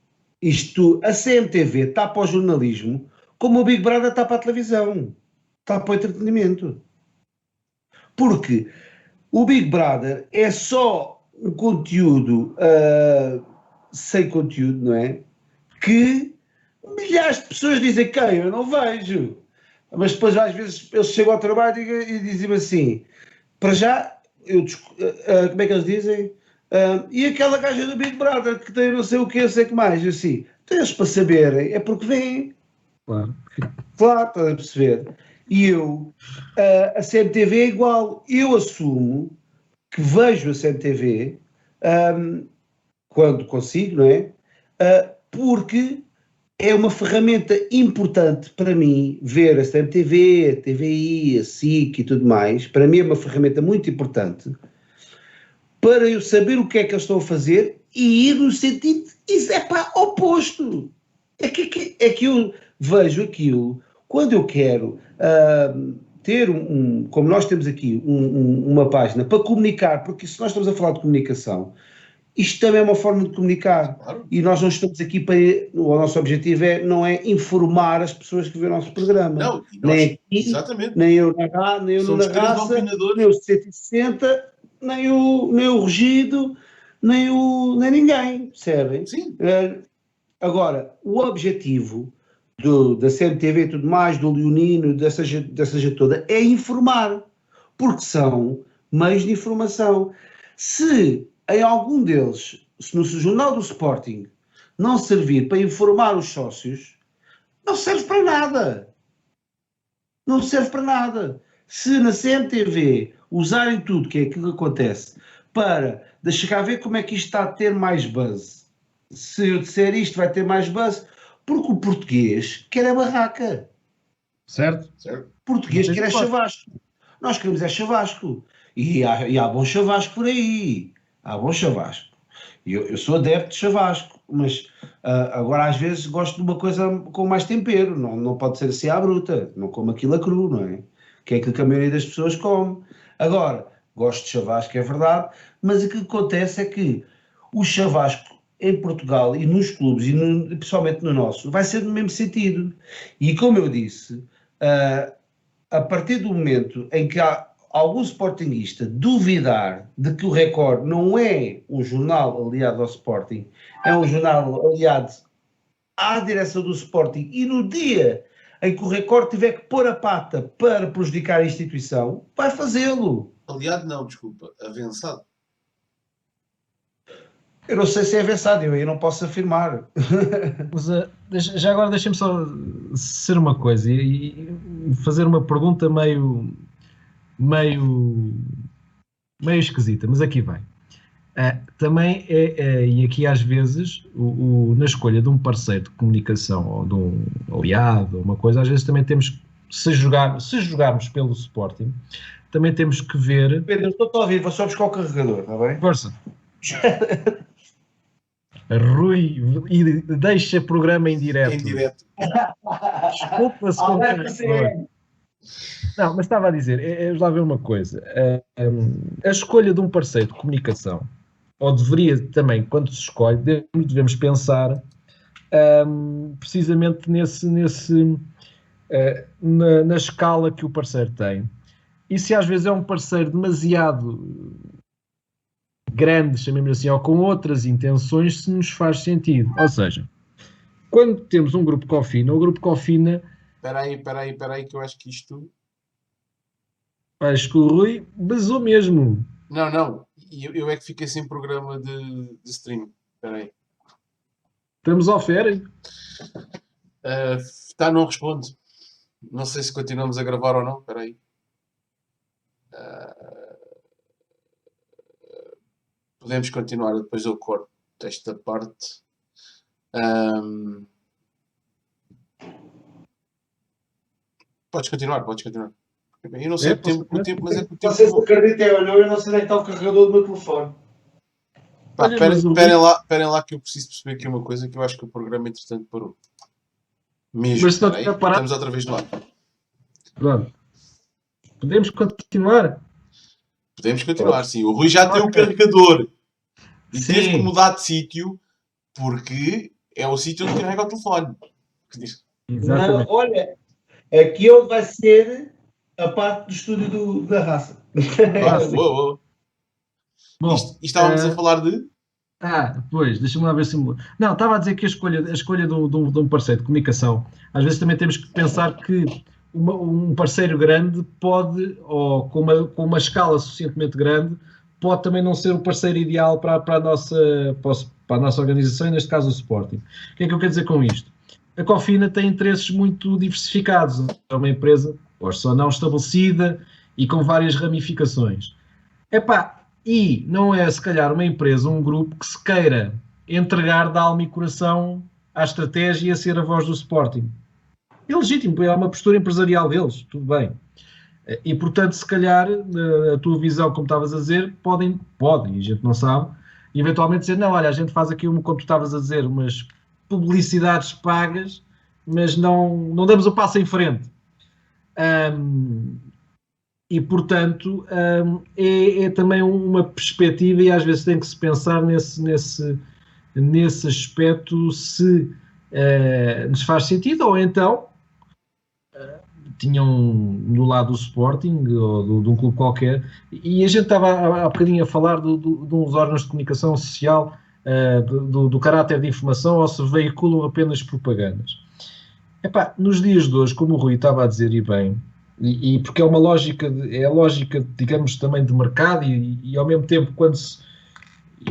a CMTV está para o jornalismo como o Big Brother está para a televisão, está para o entretenimento. Porque o Big Brother é só um conteúdo sem conteúdo, não é? Que milhares de pessoas dizem que eu não vejo. Mas depois às vezes eles chegam ao trabalho e dizem assim, para já, como é que eles dizem? E aquela gaja do Big Brother que tem não sei o que, eu sei que mais, assim, então eles para saberem, é porque vêm. Claro, estás a perceber? E a CMTV é igual, eu assumo que vejo a CMTV quando consigo, não é? Porque é uma ferramenta importante para mim ver a CMTV, a TVI, a SIC e tudo mais. Para mim é uma ferramenta muito importante para eu saber o que é que eles estão a fazer e ir no sentido oposto. É que eu vejo aquilo quando eu quero ter como nós temos aqui uma página para comunicar, porque se nós estamos a falar de comunicação, isto também é uma forma de comunicar. Claro. E nós não estamos aqui para... O nosso objetivo não é informar as pessoas que veem o nosso programa. Não, nem aqui, exatamente. Nem eu na raça, nem o 160, nem o Regido, nem ninguém, percebem? Sim. Agora, o objetivo da CMTV e tudo mais, do Leonino, dessa gente toda, é informar. Porque são meios de informação. Se em algum deles, se no Jornal do Sporting não servir para informar os sócios, não serve para nada. Não serve para nada. Se na CMTV usarem tudo, que é aquilo que acontece, para deixar cá ver como é que isto está a ter mais buzz. Se eu disser isto vai ter mais buzz, porque o português quer a barraca. Certo? O português quer chavasco. Nós queremos chavasco. E há bom chavasco por aí. Há bom chavasco. Eu sou adepto de chavasco, mas agora às vezes gosto de uma coisa com mais tempero. Não pode ser assim à bruta. Não como aquilo a cru, não é? Que é aquilo que a maioria das pessoas come. Agora, gosto de chavasco, é verdade, mas o que acontece é que o chavasco em Portugal e nos clubes, e principalmente no nosso, vai ser no mesmo sentido. E como eu disse, a partir do momento em que há algum sportinguista duvidar de que o Record não é um jornal aliado ao Sporting, é um jornal aliado à direção do Sporting, e no dia em que o Record tiver que pôr a pata para prejudicar a instituição, vai fazê-lo. Aliado não, desculpa, avançado. Eu não sei se é avançado, eu não posso afirmar. Mas, já agora deixem-me só ser uma coisa e fazer uma pergunta meio esquisita, mas aqui vai. Também e aqui às vezes, na escolha de um parceiro de comunicação ou de um aliado, uma coisa, às vezes também temos se jogarmos pelo Sporting, também temos que ver... Pedro, estou a ouvir, vou só buscar o carregador, está bem? Força. Rui, e deixa programa em direto. Desculpa-se com o carregador. Não, mas estava a dizer, vamos lá ver uma coisa. A escolha de um parceiro de comunicação, ou deveria também, quando se escolhe, devemos pensar precisamente na escala que o parceiro tem. E se às vezes é um parceiro demasiado grande, chamemos assim, ou com outras intenções, se nos faz sentido. Ou seja, quando temos um grupo Cofina, o grupo Cofina... Espera aí, que eu acho que isto... Acho que o Rui basou mesmo. Não. Eu é que fiquei sem programa de stream. Espera aí. Estamos ao ferro. Não responde. Não sei se continuamos a gravar ou não. Espera aí. Podemos continuar, depois eu corto esta parte. Podes continuar. Eu não sei o tempo, mas é que o tempo... Não sei se acreditem ou não, eu não sei onde é que está o carregador do meu telefone. Esperem lá que eu preciso perceber aqui uma coisa, que eu acho que o programa entretanto parou. Mesmo, mas se não tiver parado... Estamos outra vez no ar. Pronto. Podemos continuar? Podemos continuar, sim. O Rui já tem o carregador. E teve que mudar de sítio, porque é o sítio onde carrega o telefone. Não, olha, aqui onde vai ser a parte do estúdio da raça. Bom, estávamos a falar de... Pois, deixa-me lá ver se... Não, estava a dizer que a escolha de um parceiro de comunicação, às vezes também temos que pensar que um parceiro grande pode, ou com uma escala suficientemente grande, pode também não ser o parceiro ideal para a nossa organização, e neste caso o Sporting. O que é que eu quero dizer com isto? A Cofina tem interesses muito diversificados. É uma empresa, hoje só não estabelecida e com várias ramificações. E não é, se calhar, uma empresa, um grupo que se queira entregar de alma e coração à estratégia e a ser a voz do Sporting. É legítimo, é uma postura empresarial deles, tudo bem. E, portanto, se calhar, a tua visão, como estavas a dizer, podem, e a gente não sabe, eventualmente dizer, não, olha, a gente faz aqui, como tu estavas a dizer, umas publicidades pagas, mas não damos o passo em frente. E, portanto, é também uma perspectiva, e às vezes tem que se pensar nesse aspecto, se nos faz sentido, ou então tinham do lado do Sporting ou de um clube qualquer, e a gente estava há bocadinho a falar de uns órgãos de comunicação social, do caráter de informação, ou se veiculam apenas propagandas. Nos dias de hoje, como o Rui estava a dizer, e bem, e porque é uma lógica, digamos, também de mercado, e ao mesmo tempo, quando se...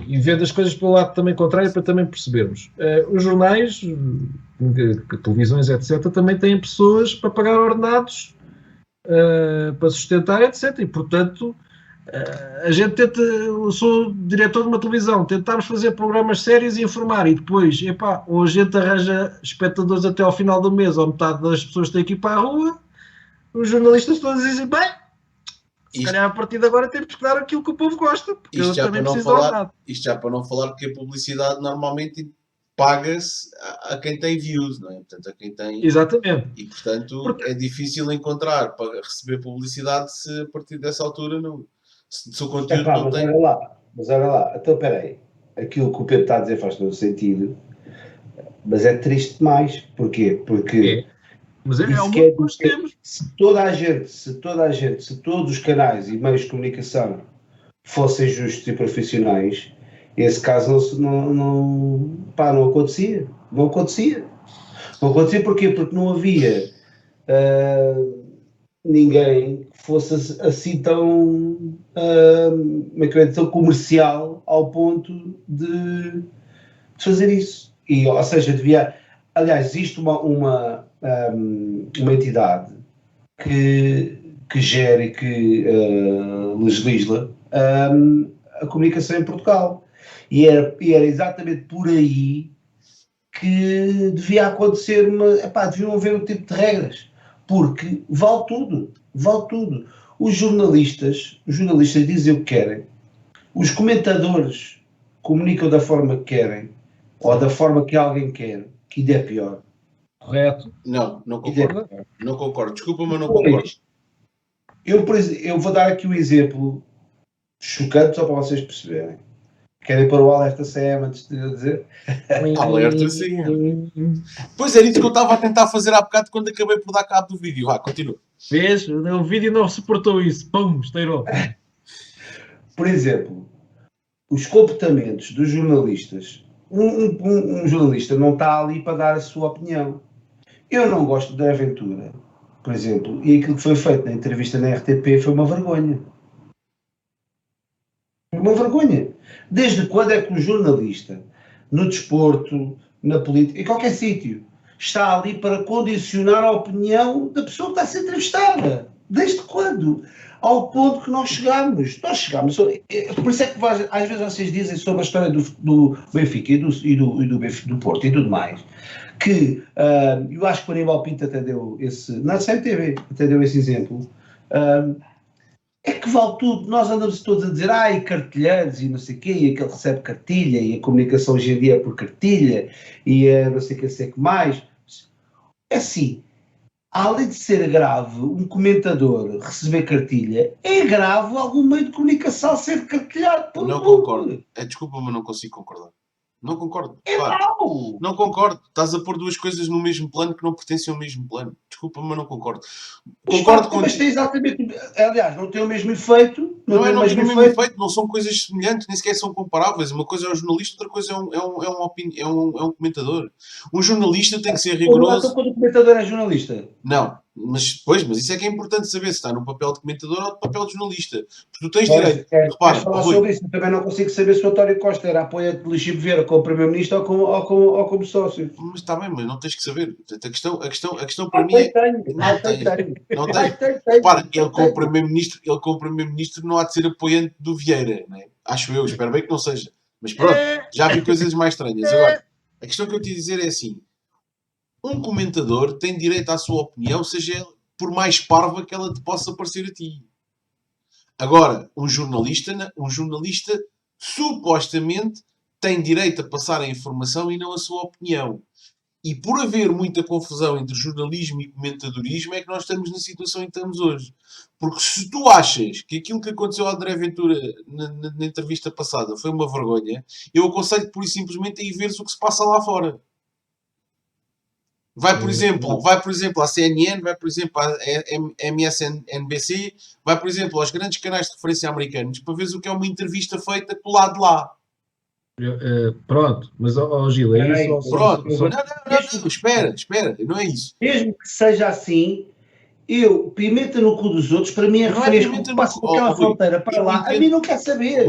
E vendo as coisas pelo lado também contrário, para também percebermos. Os jornais, televisões, etc., também têm pessoas para pagar ordenados, para sustentar, etc. E, portanto, a gente tenta... Eu sou diretor de uma televisão, tentamos fazer programas sérios e informar, e depois, ou a gente arranja espectadores até ao final do mês, ou metade das pessoas têm que ir para a rua, os jornalistas todos dizem, bem, se calhar a partir de agora temos que dar aquilo que o povo gosta, porque eu também preciso de ordenado. Isto já para não falar que a publicidade normalmente paga-se a quem tem views, não é? Portanto, a quem tem... Exatamente. E, portanto, é difícil encontrar para receber publicidade se a partir dessa altura não... Se o conteúdo não tem... Mas olha lá, então espera aí. Aquilo que o Pedro está a dizer faz todo sentido, mas é triste demais. Porquê? Porque... Mas é o que nós temos. Se todos os canais e meios de comunicação fossem justos e profissionais, esse caso não acontecia. Não acontecia porquê? Porque não havia ninguém que fosse assim tão comercial ao ponto de fazer isso. E, ou seja, aliás, existe uma entidade que gera e que legisla a comunicação em Portugal. E era exatamente por aí que devia acontecer deviam haver um tipo de regras. porque vale tudo, vale tudo. Os jornalistas dizem o que querem, os comentadores comunicam da forma que querem, ou da forma que alguém quer, que ainda é pior. Correto? Não concordo. Não concordo. Desculpa, mas não concordo. Eu vou dar aqui um exemplo chocante só para vocês perceberem. Querem pôr o alerta CM antes de eu dizer? Alerta CM. Pois era isso que eu estava a tentar fazer há bocado quando acabei por dar cabo do vídeo. Vá, continua. Vês? O vídeo não suportou isso. Pum, esteirou. Por exemplo, os comportamentos dos jornalistas. Um jornalista não está ali para dar a sua opinião. Eu não gosto da Aventura, por exemplo, e aquilo que foi feito na entrevista na RTP foi uma vergonha. Uma vergonha. Desde quando é que um jornalista, no desporto, na política, em qualquer sítio, está ali para condicionar a opinião da pessoa que está a ser entrevistada? Desde quando? Ao ponto que nós chegamos. Por isso é que às vezes vocês dizem sobre a história do Benfica e do Porto e tudo mais, que eu acho que o Aníbal Pinto até deu esse, na CMTV, até deu esse exemplo, é que vale tudo. Nós andamos todos a dizer, e cartilheiros e não sei o quê, e aquele recebe cartilha, e a comunicação hoje em dia é por cartilha, e não sei o que, sei o que mais. É assim, além de ser grave um comentador receber cartilha, é grave algum meio de comunicação ser cartilhado por Não concordo. Desculpa, mas não consigo concordar. Não concordo. Mau. Não concordo. Estás a pôr duas coisas no mesmo plano que não pertencem ao mesmo plano. Desculpa, mas não concordo. Concordo com. Mas tem exatamente. Aliás, não tem o mesmo efeito. Não tem o mesmo efeito. Não são coisas semelhantes, nem sequer são comparáveis. Uma coisa é um jornalista, outra coisa é um comentador. Um jornalista tem que ser rigoroso. Então, quando o comentador é jornalista? Não, mas isso é que é importante saber se está no papel de comentador ou no papel de jornalista. Porque tu tens direito. Repara, falar sobre isso. Eu também não consigo saber se o António Costa era apoiante de Luís Chico Vieira como primeiro-ministro ou como sócio. Mas está bem, mas não tens que saber. A questão para mim é. Não tem. Repara, ele como primeiro-ministro não há de ser apoiante do Vieira, não é? Acho eu, espero bem que não seja. Mas pronto, já vi coisas mais estranhas. Agora, a questão que eu te ia dizer é assim: um comentador tem direito à sua opinião, seja por mais parva que ela te possa parecer a ti. Agora, um jornalista supostamente tem direito a passar a informação e não a sua opinião. E por haver muita confusão entre jornalismo e comentadorismo é que nós estamos na situação em que estamos hoje. Porque se tu achas que aquilo que aconteceu ao André Ventura na entrevista passada foi uma vergonha, eu aconselho por isso simplesmente a ir ver o que se passa lá fora. Vai, por exemplo, à CNN, vai, por exemplo, à MSNBC, vai, por exemplo, aos grandes canais de referência americanos para ver o que é uma entrevista feita do lado de lá. Pronto, mas Gil, é isso? Pronto, não, espera, não é isso. Mesmo que seja assim, pimenta no cu dos outros, para mim é refresco, passa aquela fronteira para lá, a mim não quer saber.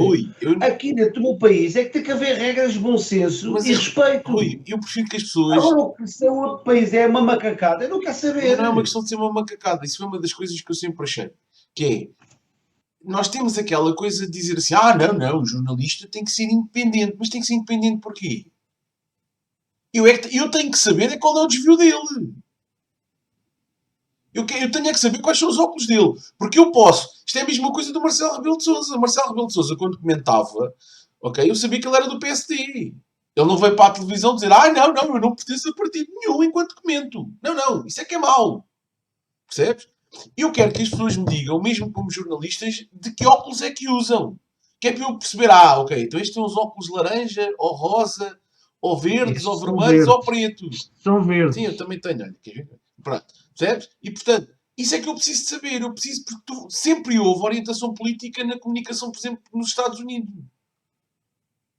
Aqui dentro do meu país é que tem que haver regras de bom senso e respeito. Eu prefiro que as pessoas... Agora, se o outro país é uma macacada, eu não quero saber. Não é uma questão de ser uma macacada, isso foi uma das coisas que eu sempre achei, que é, nós temos aquela coisa de dizer assim, não, o jornalista tem que ser independente, mas tem que ser independente porquê? Eu tenho que saber qual é o desvio dele. Eu tenho que saber quais são os óculos dele. Porque eu posso. Isto é a mesma coisa do Marcelo Rebelo de Sousa. Marcelo Rebelo de Sousa, quando comentava, eu sabia que ele era do PSD. Ele não veio para a televisão dizer não, eu não pertenço a partido nenhum enquanto comento. Não, isso é que é mau. Percebes? Eu quero que as pessoas me digam, mesmo como jornalistas, de que óculos é que usam. Que é para eu perceber, então estes são os óculos laranja, ou rosa, ou verdes, ou vermelhos, ou pretos. São verdes. Sim, eu também tenho, olha. Pronto. Percebes? E, portanto, isso é que eu preciso de saber. Eu preciso, porque sempre houve orientação política na comunicação, por exemplo, nos Estados Unidos.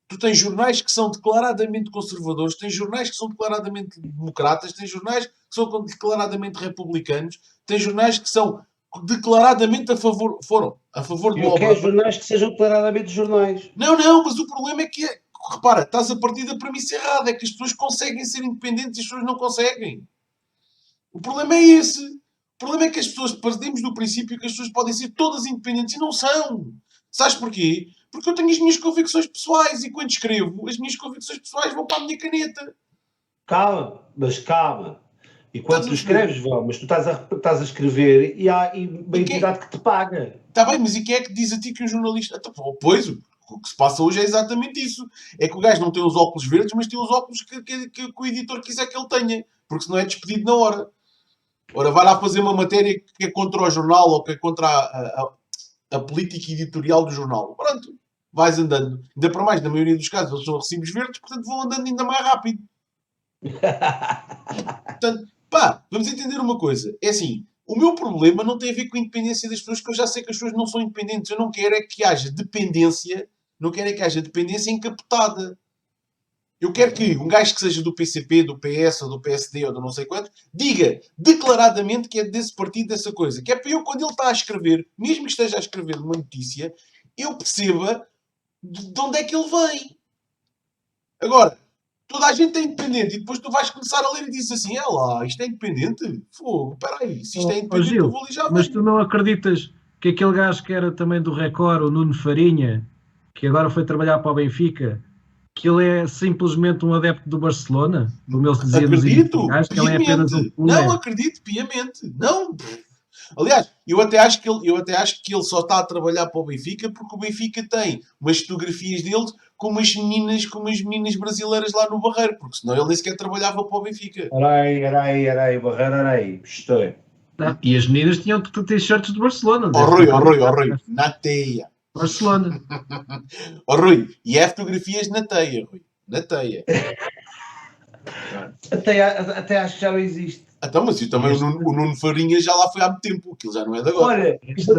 Tu tens jornais que são declaradamente conservadores, tens jornais que são declaradamente democratas, tens jornais que são declaradamente republicanos, tens jornais que são declaradamente foram a favor do Obama. Eu quero jornais que sejam declaradamente jornais. Não, mas o problema é que repara, estás a partir da premissa errada, é que as pessoas conseguem ser independentes e as pessoas não conseguem. O problema é esse. O problema é que as pessoas partimos do princípio que as pessoas podem ser todas independentes e não são. Sabes porquê? Porque eu tenho as minhas convicções pessoais e quando escrevo, as minhas convicções pessoais vão para a minha caneta. Calma. E quando tu escreves, João, mas tu estás a escrever e há uma entidade que te paga. Está bem, mas e quem é que diz a ti que um jornalista... Pois, o que se passa hoje é exatamente isso. É que o gajo não tem os óculos verdes, mas tem os óculos que o editor quiser que ele tenha. Porque senão é despedido na hora. Ora, vai lá fazer uma matéria que é contra o jornal ou que é contra a política editorial do jornal. Pronto, vais andando. Ainda para mais, na maioria dos casos, eles são recibos verdes, portanto vão andando ainda mais rápido. Portanto, pá, vamos entender uma coisa. É assim, o meu problema não tem a ver com a independência das pessoas, porque eu já sei que as pessoas não são independentes. Eu não quero é que haja dependência, encapotada. Eu quero que um gajo que seja do PCP, do PS ou do PSD ou do não sei quanto, diga declaradamente que é desse partido, dessa coisa. Que é para eu, quando ele está a escrever, mesmo que esteja a escrever uma notícia, eu perceba de onde é que ele vem. Agora, toda a gente é independente e depois tu vais começar a ler e dizes assim, é lá, isto é independente? Fogo, espera aí, se isto é independente Gil, eu vou ali já mas tu não acreditas que aquele gajo que era também do Record, o Nuno Farinha, que agora foi trabalhar para o Benfica, que ele é simplesmente um adepto do Barcelona? Como ele se dizia acredito, nos que ele é apenas um não, acredito piamente. Não. Aliás, eu até acho que ele só está a trabalhar para o Benfica porque o Benfica tem umas fotografias dele com umas meninas brasileiras lá no Barreiro, porque senão ele nem sequer trabalhava para o Benfica. Era aí, Barreiro, era aí. Estou. E as meninas tinham t-shirts do Barcelona. Rui, na teia. Barcelona. Rui, e é fotografias na teia, Rui. Na teia. Até acho que já não existe. Então, mas também o Nuno Farinha já lá foi há muito tempo, aquilo já não é de agora. Olha, vou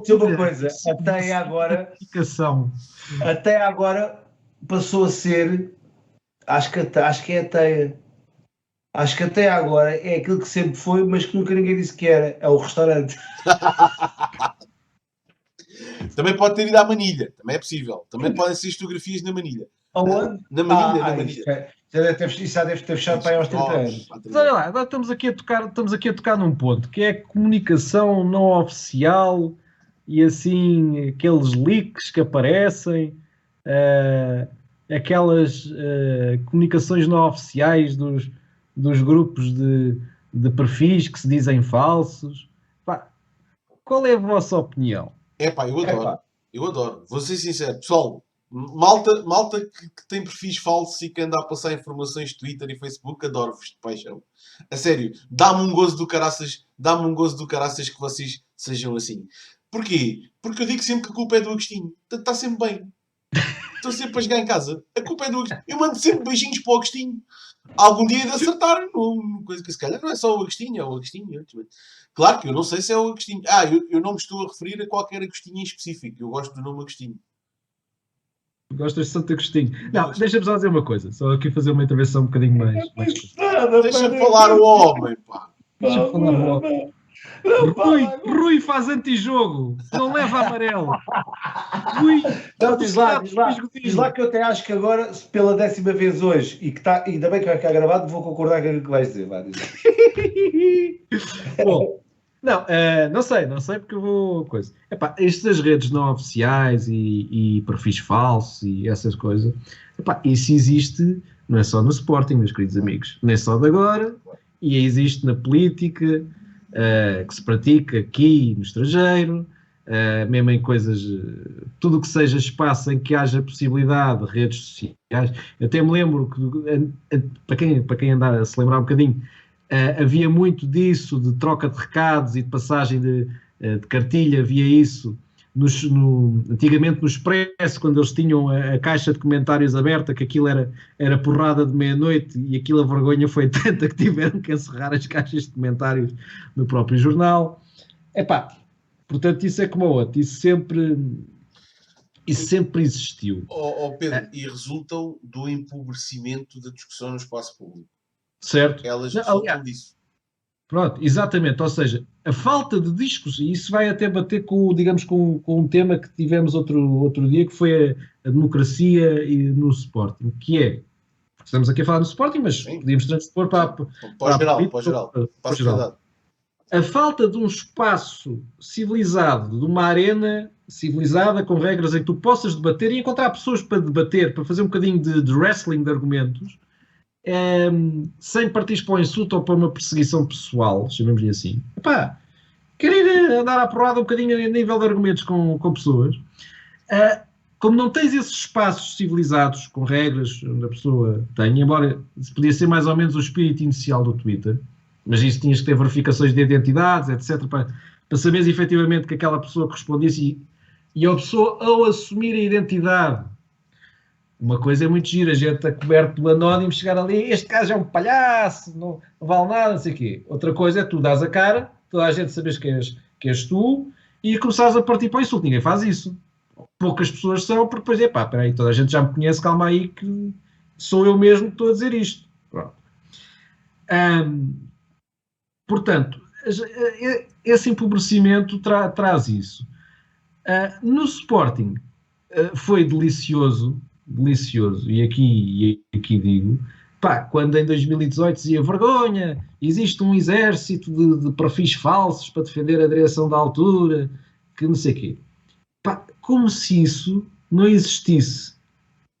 dizer uma coisa. Até agora passou a ser, acho que é a teia. Acho que até agora é aquilo que sempre foi, mas que nunca ninguém disse que era. É o restaurante. Também pode ter ido à Manilha. Também é possível. Também podem ser fotografias na Manilha. Aonde? Na Manilha, na Manilha. Isso já deve ter fechado para aí aos 30 anos. Mas olha lá, agora estamos aqui a tocar num ponto, que é a comunicação não oficial e assim, aqueles leaks que aparecem, aquelas comunicações não oficiais dos grupos de perfis que se dizem falsos. Pá, qual é a vossa opinião? Eu adoro. Vou ser sincero, pessoal. Malta que tem perfis falsos e que anda a passar informações de Twitter e Facebook, adoro-vos de paixão. A sério, dá-me um gozo do caraças que vocês sejam assim. Porquê? Porque eu digo sempre que a culpa é do Agostinho. Está sempre bem. Estou sempre a jogar em casa. A culpa é do Agostinho. Eu mando sempre beijinhos para o Agostinho. Algum dia é de acertar. Coisa que se calhar não é só o Agostinho, é o Agostinho. Claro que eu não sei se é o Agostinho. Eu não me estou a referir a qualquer Agostinho em específico. Eu gosto do nome Agostinho. Gostas de Santo Agostinho? Não, deixa-me só dizer uma coisa. Só aqui fazer uma intervenção um bocadinho mais. Deixa-me falar o homem, pá. Deixa-me falar o homem. Rui faz antijogo. Não leva amarelo. Rui. Não, diz lá que eu até acho que agora, pela 10ª vez hoje, e que está, ainda bem que vai ficar gravado, vou concordar com aquilo que vais dizer. Bom, não sei porque eu vou coisa. Epá, estas redes não oficiais e perfis falsos e essas coisas, epá, isso existe, não é só no Sporting, meus queridos amigos, não é só de agora, e existe na política, que se pratica aqui no estrangeiro, mesmo em coisas, tudo o que seja espaço em que haja possibilidade de redes sociais. Eu até me lembro que, para quem andar a se lembrar um bocadinho, havia muito disso, de troca de recados e de passagem de cartilha, havia isso antigamente no Expresso, quando eles tinham a caixa de comentários aberta, que aquilo era porrada de meia-noite, e aquilo, a vergonha foi tanta que tiveram que encerrar as caixas de comentários no próprio jornal. Epá, portanto, isso é como o outro, isso sempre existiu. Pedro, e resultam do empobrecimento da discussão no espaço público. Certo. Elas resultam disso. Pronto, exatamente. Ou seja, a falta de discussão, e isso vai até bater com, digamos, com um tema que tivemos outro dia, que foi a democracia no Sporting, que é, estamos aqui a falar no Sporting, mas sim, podíamos transpor para o geral. A falta de um espaço civilizado, de uma arena civilizada, com regras em que tu possas debater e encontrar pessoas para debater, para fazer um bocadinho de wrestling de argumentos, sem partir para o insulto ou para uma perseguição pessoal, chamemos-lhe assim, epá, querer andar à porrada um bocadinho a nível de argumentos com pessoas, como não tens esses espaços civilizados, com regras onde a pessoa tem, embora podia ser mais ou menos o espírito inicial do Twitter, mas isso tinhas que ter verificações de identidades, etc., para saberes efetivamente que aquela pessoa correspondisse e a pessoa, ao assumir a identidade, uma coisa é muito gira, a gente está coberto do anónimo, chegar ali, este gajo é um palhaço, não vale nada, não sei o quê. Outra coisa é tu dás a cara, toda a gente sabes que és tu, e começares a partir para o insulto. Ninguém faz isso. Poucas pessoas são, porque depois, espera aí, toda a gente já me conhece, calma aí, que sou eu mesmo que estou a dizer isto. Pronto. Portanto, esse empobrecimento traz isso. No Sporting, foi delicioso, e aqui digo, quando em 2018 dizia vergonha, existe um exército de perfis falsos para defender a direção da altura, que não sei o quê. Como se isso não existisse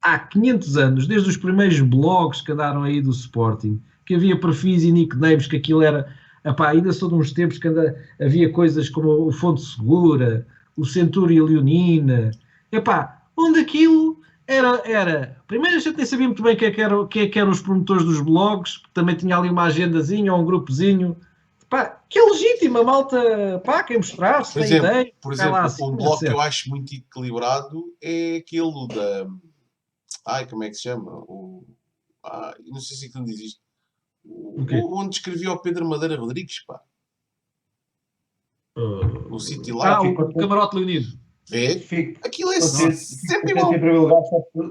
há 500 anos, desde os primeiros blogs que andaram aí do Sporting, que havia perfis e nicknames, que aquilo era, ainda são de uns tempos que havia coisas como o Fonte Segura, o Centúria Leonina, onde aquilo era... Primeiro a gente nem sabia muito bem quem é que eram os promotores dos blogs, também tinha ali uma agendazinha ou um grupozinho, que é legítimo, a malta, quem mostrar, se tem ideia. Por exemplo, assim, um blog que eu acho muito equilibrado é aquele da... como é que se chama? Não sei se aquilo diz isto. Onde escrevia o Pedro Madeira Rodrigues, o sítio lá. O Camarote Leonido. Aquilo é sempre igual.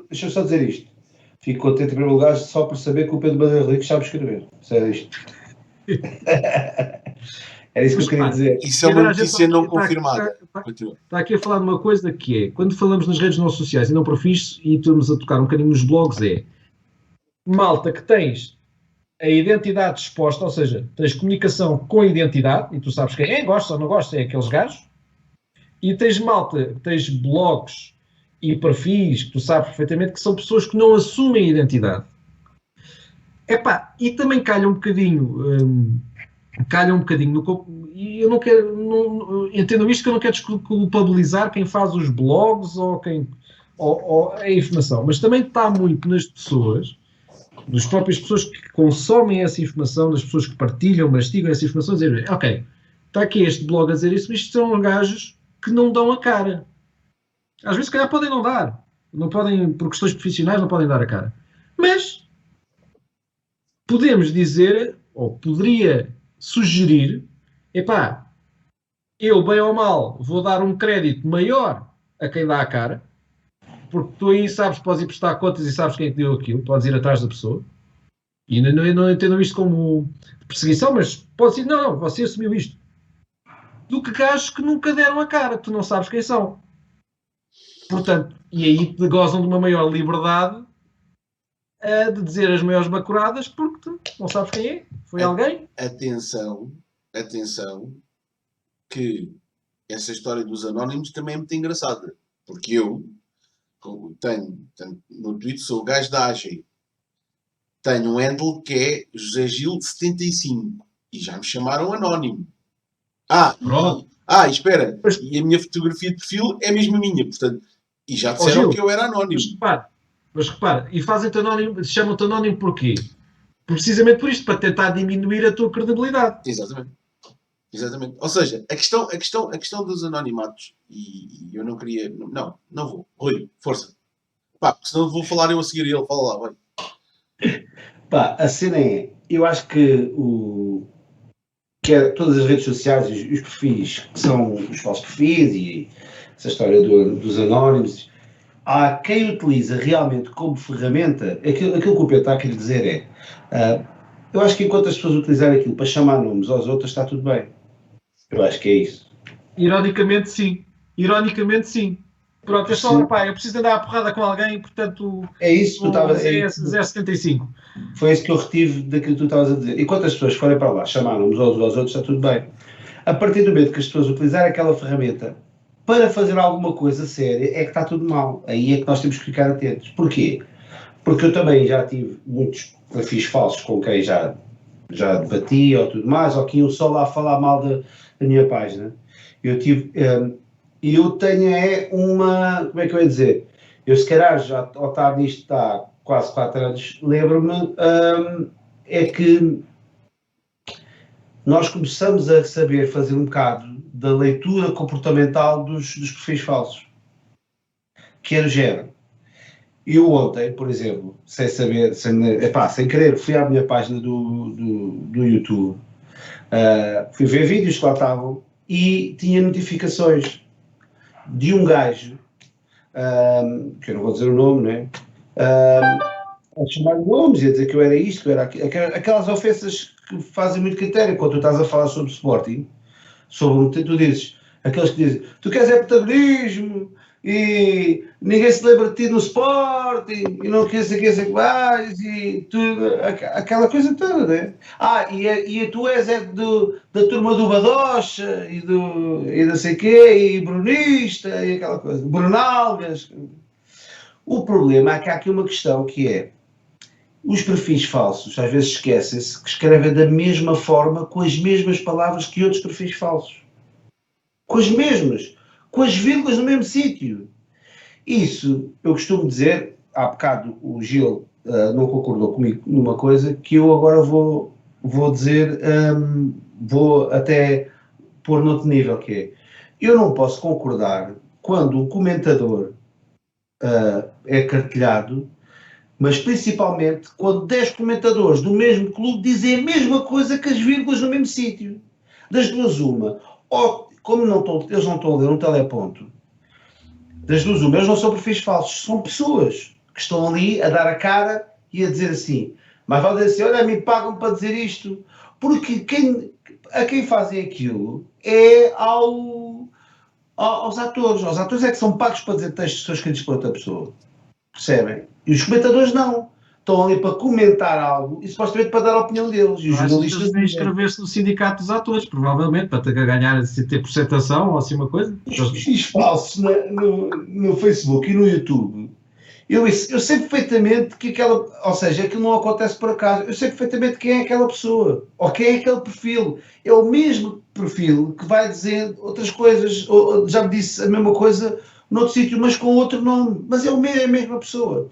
Deixa eu só dizer isto. Fico contente em primeiro lugar só por saber que o Pedro Madeira Rodrigues sabe escrever. Sério isto. Era isso que eu queria dizer. Isso é uma notícia não confirmada. Está aqui a falar de uma coisa que é, quando falamos nas redes não sociais e não perfis, e estamos a tocar um bocadinho nos blogs, é malta que tens a identidade exposta, ou seja, tens comunicação com a identidade, e tu sabes quem é, gosta ou não gosta, é aqueles gajos, e tens malta, tens blogs e perfis que tu sabes perfeitamente que são pessoas que não assumem a identidade. E também calha um bocadinho e eu não quero, entendo isto, que eu não quero desculpabilizar quem faz os blogs ou a informação, mas também está muito nas pessoas, das próprias pessoas que consomem essa informação, das pessoas que partilham, mastigam essa informação, dizer, está aqui este blog a dizer isso, mas isto são gajos que não dão a cara. Às vezes, se calhar, podem não dar, não podem, por questões profissionais, não podem dar a cara, mas podemos dizer, ou poderia sugerir, eu, bem ou mal, vou dar um crédito maior a quem dá a cara, porque tu aí sabes, podes ir prestar contas e sabes quem é que deu aquilo, podes ir atrás da pessoa, e não entendo isto como perseguição, mas podes dizer, não, você assumiu isto, do que gajos que nunca deram a cara, tu não sabes quem são. Portanto, e aí gozam de uma maior liberdade de dizer as maiores bacuradas, porque tu não sabes quem é, foi alguém. Atenção, que essa história dos anónimos também é muito engraçada, porque eu tenho no Twitter, sou o gajo da AG, tenho um handle que é José Gil 75 e já me chamaram anónimo. Espera, e a minha fotografia de perfil é mesmo a minha, portanto, e já disseram que eu era anónimo. Mas repara, e fazem-te anónimo, chamam-te anónimo porquê? Precisamente por isto, para tentar diminuir a tua credibilidade. Exatamente. Ou seja, a questão dos anonimatos, e eu não queria... Não vou. Rui, força. Porque senão vou falar eu a seguir e ele fala lá, vai. A cena é... Eu acho que todas as redes sociais, os perfis, que são os falsos perfis, e essa história dos anónimos, há quem utiliza realmente como ferramenta, aquilo que o Pedro está a querer dizer eu acho que enquanto as pessoas utilizarem aquilo para chamar nomes aos outros, está tudo bem. Eu acho que é isso. Ironicamente, sim. Pronto, é só, eu preciso andar à porrada com alguém, portanto... É isso que tu estavas a dizer. 0,75. Foi isso que eu retive daquilo que tu estavas a dizer. Enquanto as pessoas forem para lá, chamar nomes aos outros, está tudo bem. A partir do momento que as pessoas utilizarem aquela ferramenta para fazer alguma coisa séria, é que está tudo mal. Aí é que nós temos que ficar atentos. Porquê? Porque eu também já tive muitos perfis falsos com quem já debati ou tudo mais, ou que iam só lá falar mal da minha página. Eu tenho uma, como é que eu ia dizer? Eu se calhar já ao estar nisto há quase 4 anos, lembro-me, é que nós começamos a saber fazer um bocado da leitura comportamental dos perfis falsos. Que era o género. Eu ontem, por exemplo, sem saber, sem querer, fui à minha página do YouTube, fui ver vídeos que lá estavam e tinha notificações de um gajo, que eu não vou dizer o nome, né? A chamar nomes e a dizer que eu era isto, que eu era aquilo, aquelas ofensas que fazem muito critério quando tu estás a falar sobre Sporting, tu dizes, aqueles que dizem, tu queres protagonismo e ninguém se lembra de ti no Sporting e não quer saber que vais e tudo, aquela coisa toda, né? E tu és da turma do Badocha e não sei quê, e brunista e aquela coisa, Brunalgas. O problema é que há aqui uma questão que é, os perfis falsos às vezes esquecem-se que escrevem da mesma forma, com as mesmas palavras que outros perfis falsos. Com as mesmas, com as vírgulas no mesmo sítio. Isso, eu costumo dizer, há bocado o Gil não concordou comigo numa coisa que eu agora vou dizer, vou até pôr noutro nível, que é, eu não posso concordar quando um comentador é cartilhado, mas principalmente quando 10 comentadores do mesmo clube dizem a mesma coisa que as vírgulas no mesmo sítio. Das duas uma, ou como eles não estão a ler um teleponto, das duas uma, eles não são perfis falsos, são pessoas que estão ali a dar a cara e a dizer assim, mas vale dizer assim, olha, me pagam para dizer isto, porque a quem fazem aquilo é aos atores. Os atores é que são pagos para dizer textos que são escritos por outra pessoa. Percebem? E os comentadores não. Estão ali para comentar algo e supostamente para dar a opinião deles. E os jornalistas devem inscrever-se no sindicato dos atores, provavelmente, para ter porcentação ou assim uma coisa. Os perfis falsos no Facebook e no YouTube, eu sei perfeitamente que aquilo não acontece por acaso. Eu sei perfeitamente quem é aquela pessoa, ou quem é aquele perfil. É o mesmo perfil que vai dizer outras coisas, ou já me disse a mesma coisa noutro sítio, mas com outro nome. Mas é a mesma pessoa.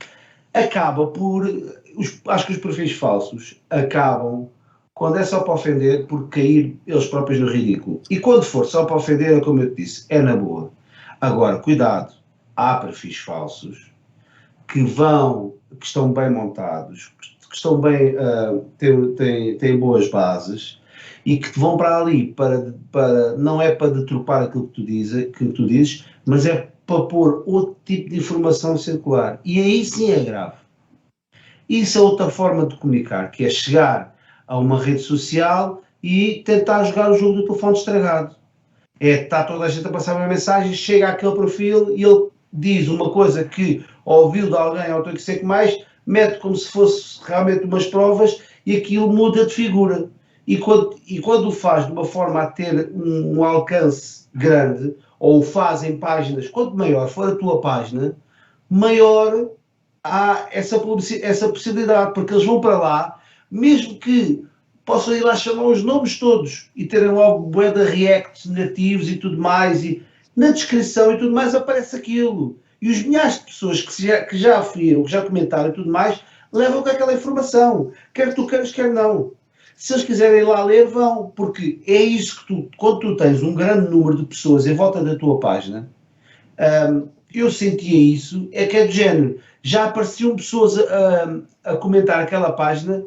Acho que os perfis falsos acabam, quando é só para ofender, por cair eles próprios no ridículo. E quando for só para ofender, é como eu te disse, é na boa. Agora, cuidado, há perfis falsos que estão bem montados, que estão bem, têm boas bases e que vão para ali não é para deturpar aquilo que tu dizes, mas é para pôr outro tipo de informação circular. E aí sim é grave. Isso é outra forma de comunicar, que é chegar a uma rede social e tentar jogar o jogo do telefone estragado. Está toda a gente a passar uma mensagem, chega àquele perfil e ele diz uma coisa que ouviu de alguém, ou que sei que mais, mete como se fosse realmente umas provas e aquilo muda de figura. E quando o faz de uma forma a ter um alcance grande, ou o faz em páginas, quanto maior for a tua página, maior há essa possibilidade, porque eles vão para lá, mesmo que possam ir lá chamar os nomes todos e terem logo bué de reacts negativos e tudo mais, e na descrição e tudo mais aparece aquilo. E os milhares de pessoas que já viram, que já comentaram e tudo mais, levam com aquela informação. Quer tu queiras, quer não. Se eles quiserem ir lá ler, vão. Porque é isso que quando tu tens um grande número de pessoas em volta da tua página, eu sentia isso, é que é do género. Já apareciam pessoas a comentar aquela página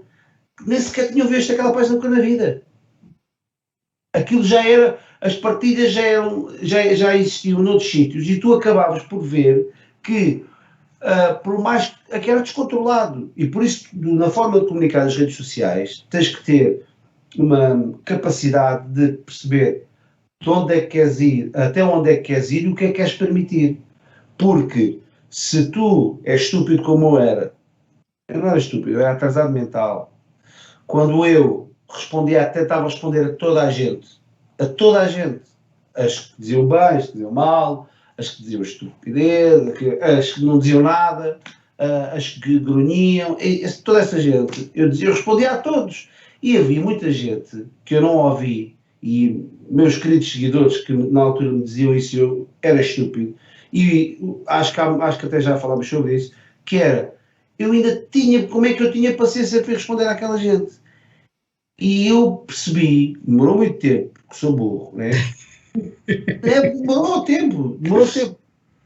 que nem sequer tinham visto aquela página nunca na vida. Aquilo já era, as partilhas já existiam noutros sítios e tu acabavas por ver que, por mais que era descontrolado. E por isso, na forma de comunicar nas redes sociais, tens que ter uma capacidade de perceber de onde é que queres ir, até onde é que queres ir e o que é que queres permitir. Porque se tu és estúpido como eu não era estúpido, eu era atrasado mental. Quando eu respondia, até estava a responder a toda a gente, as que diziam bem, as que diziam mal, as que diziam estupidez, as que não diziam nada, as que grunhiam, toda essa gente, eu respondia a todos. E havia muita gente que eu não ouvi, e meus queridos seguidores que na altura me diziam isso, eu era estúpido, e acho que até já falámos sobre isso, que era, eu ainda tinha, como é que eu tinha paciência para responder àquela gente? E eu percebi, demorou muito tempo, porque sou burro, né? Demorou tempo,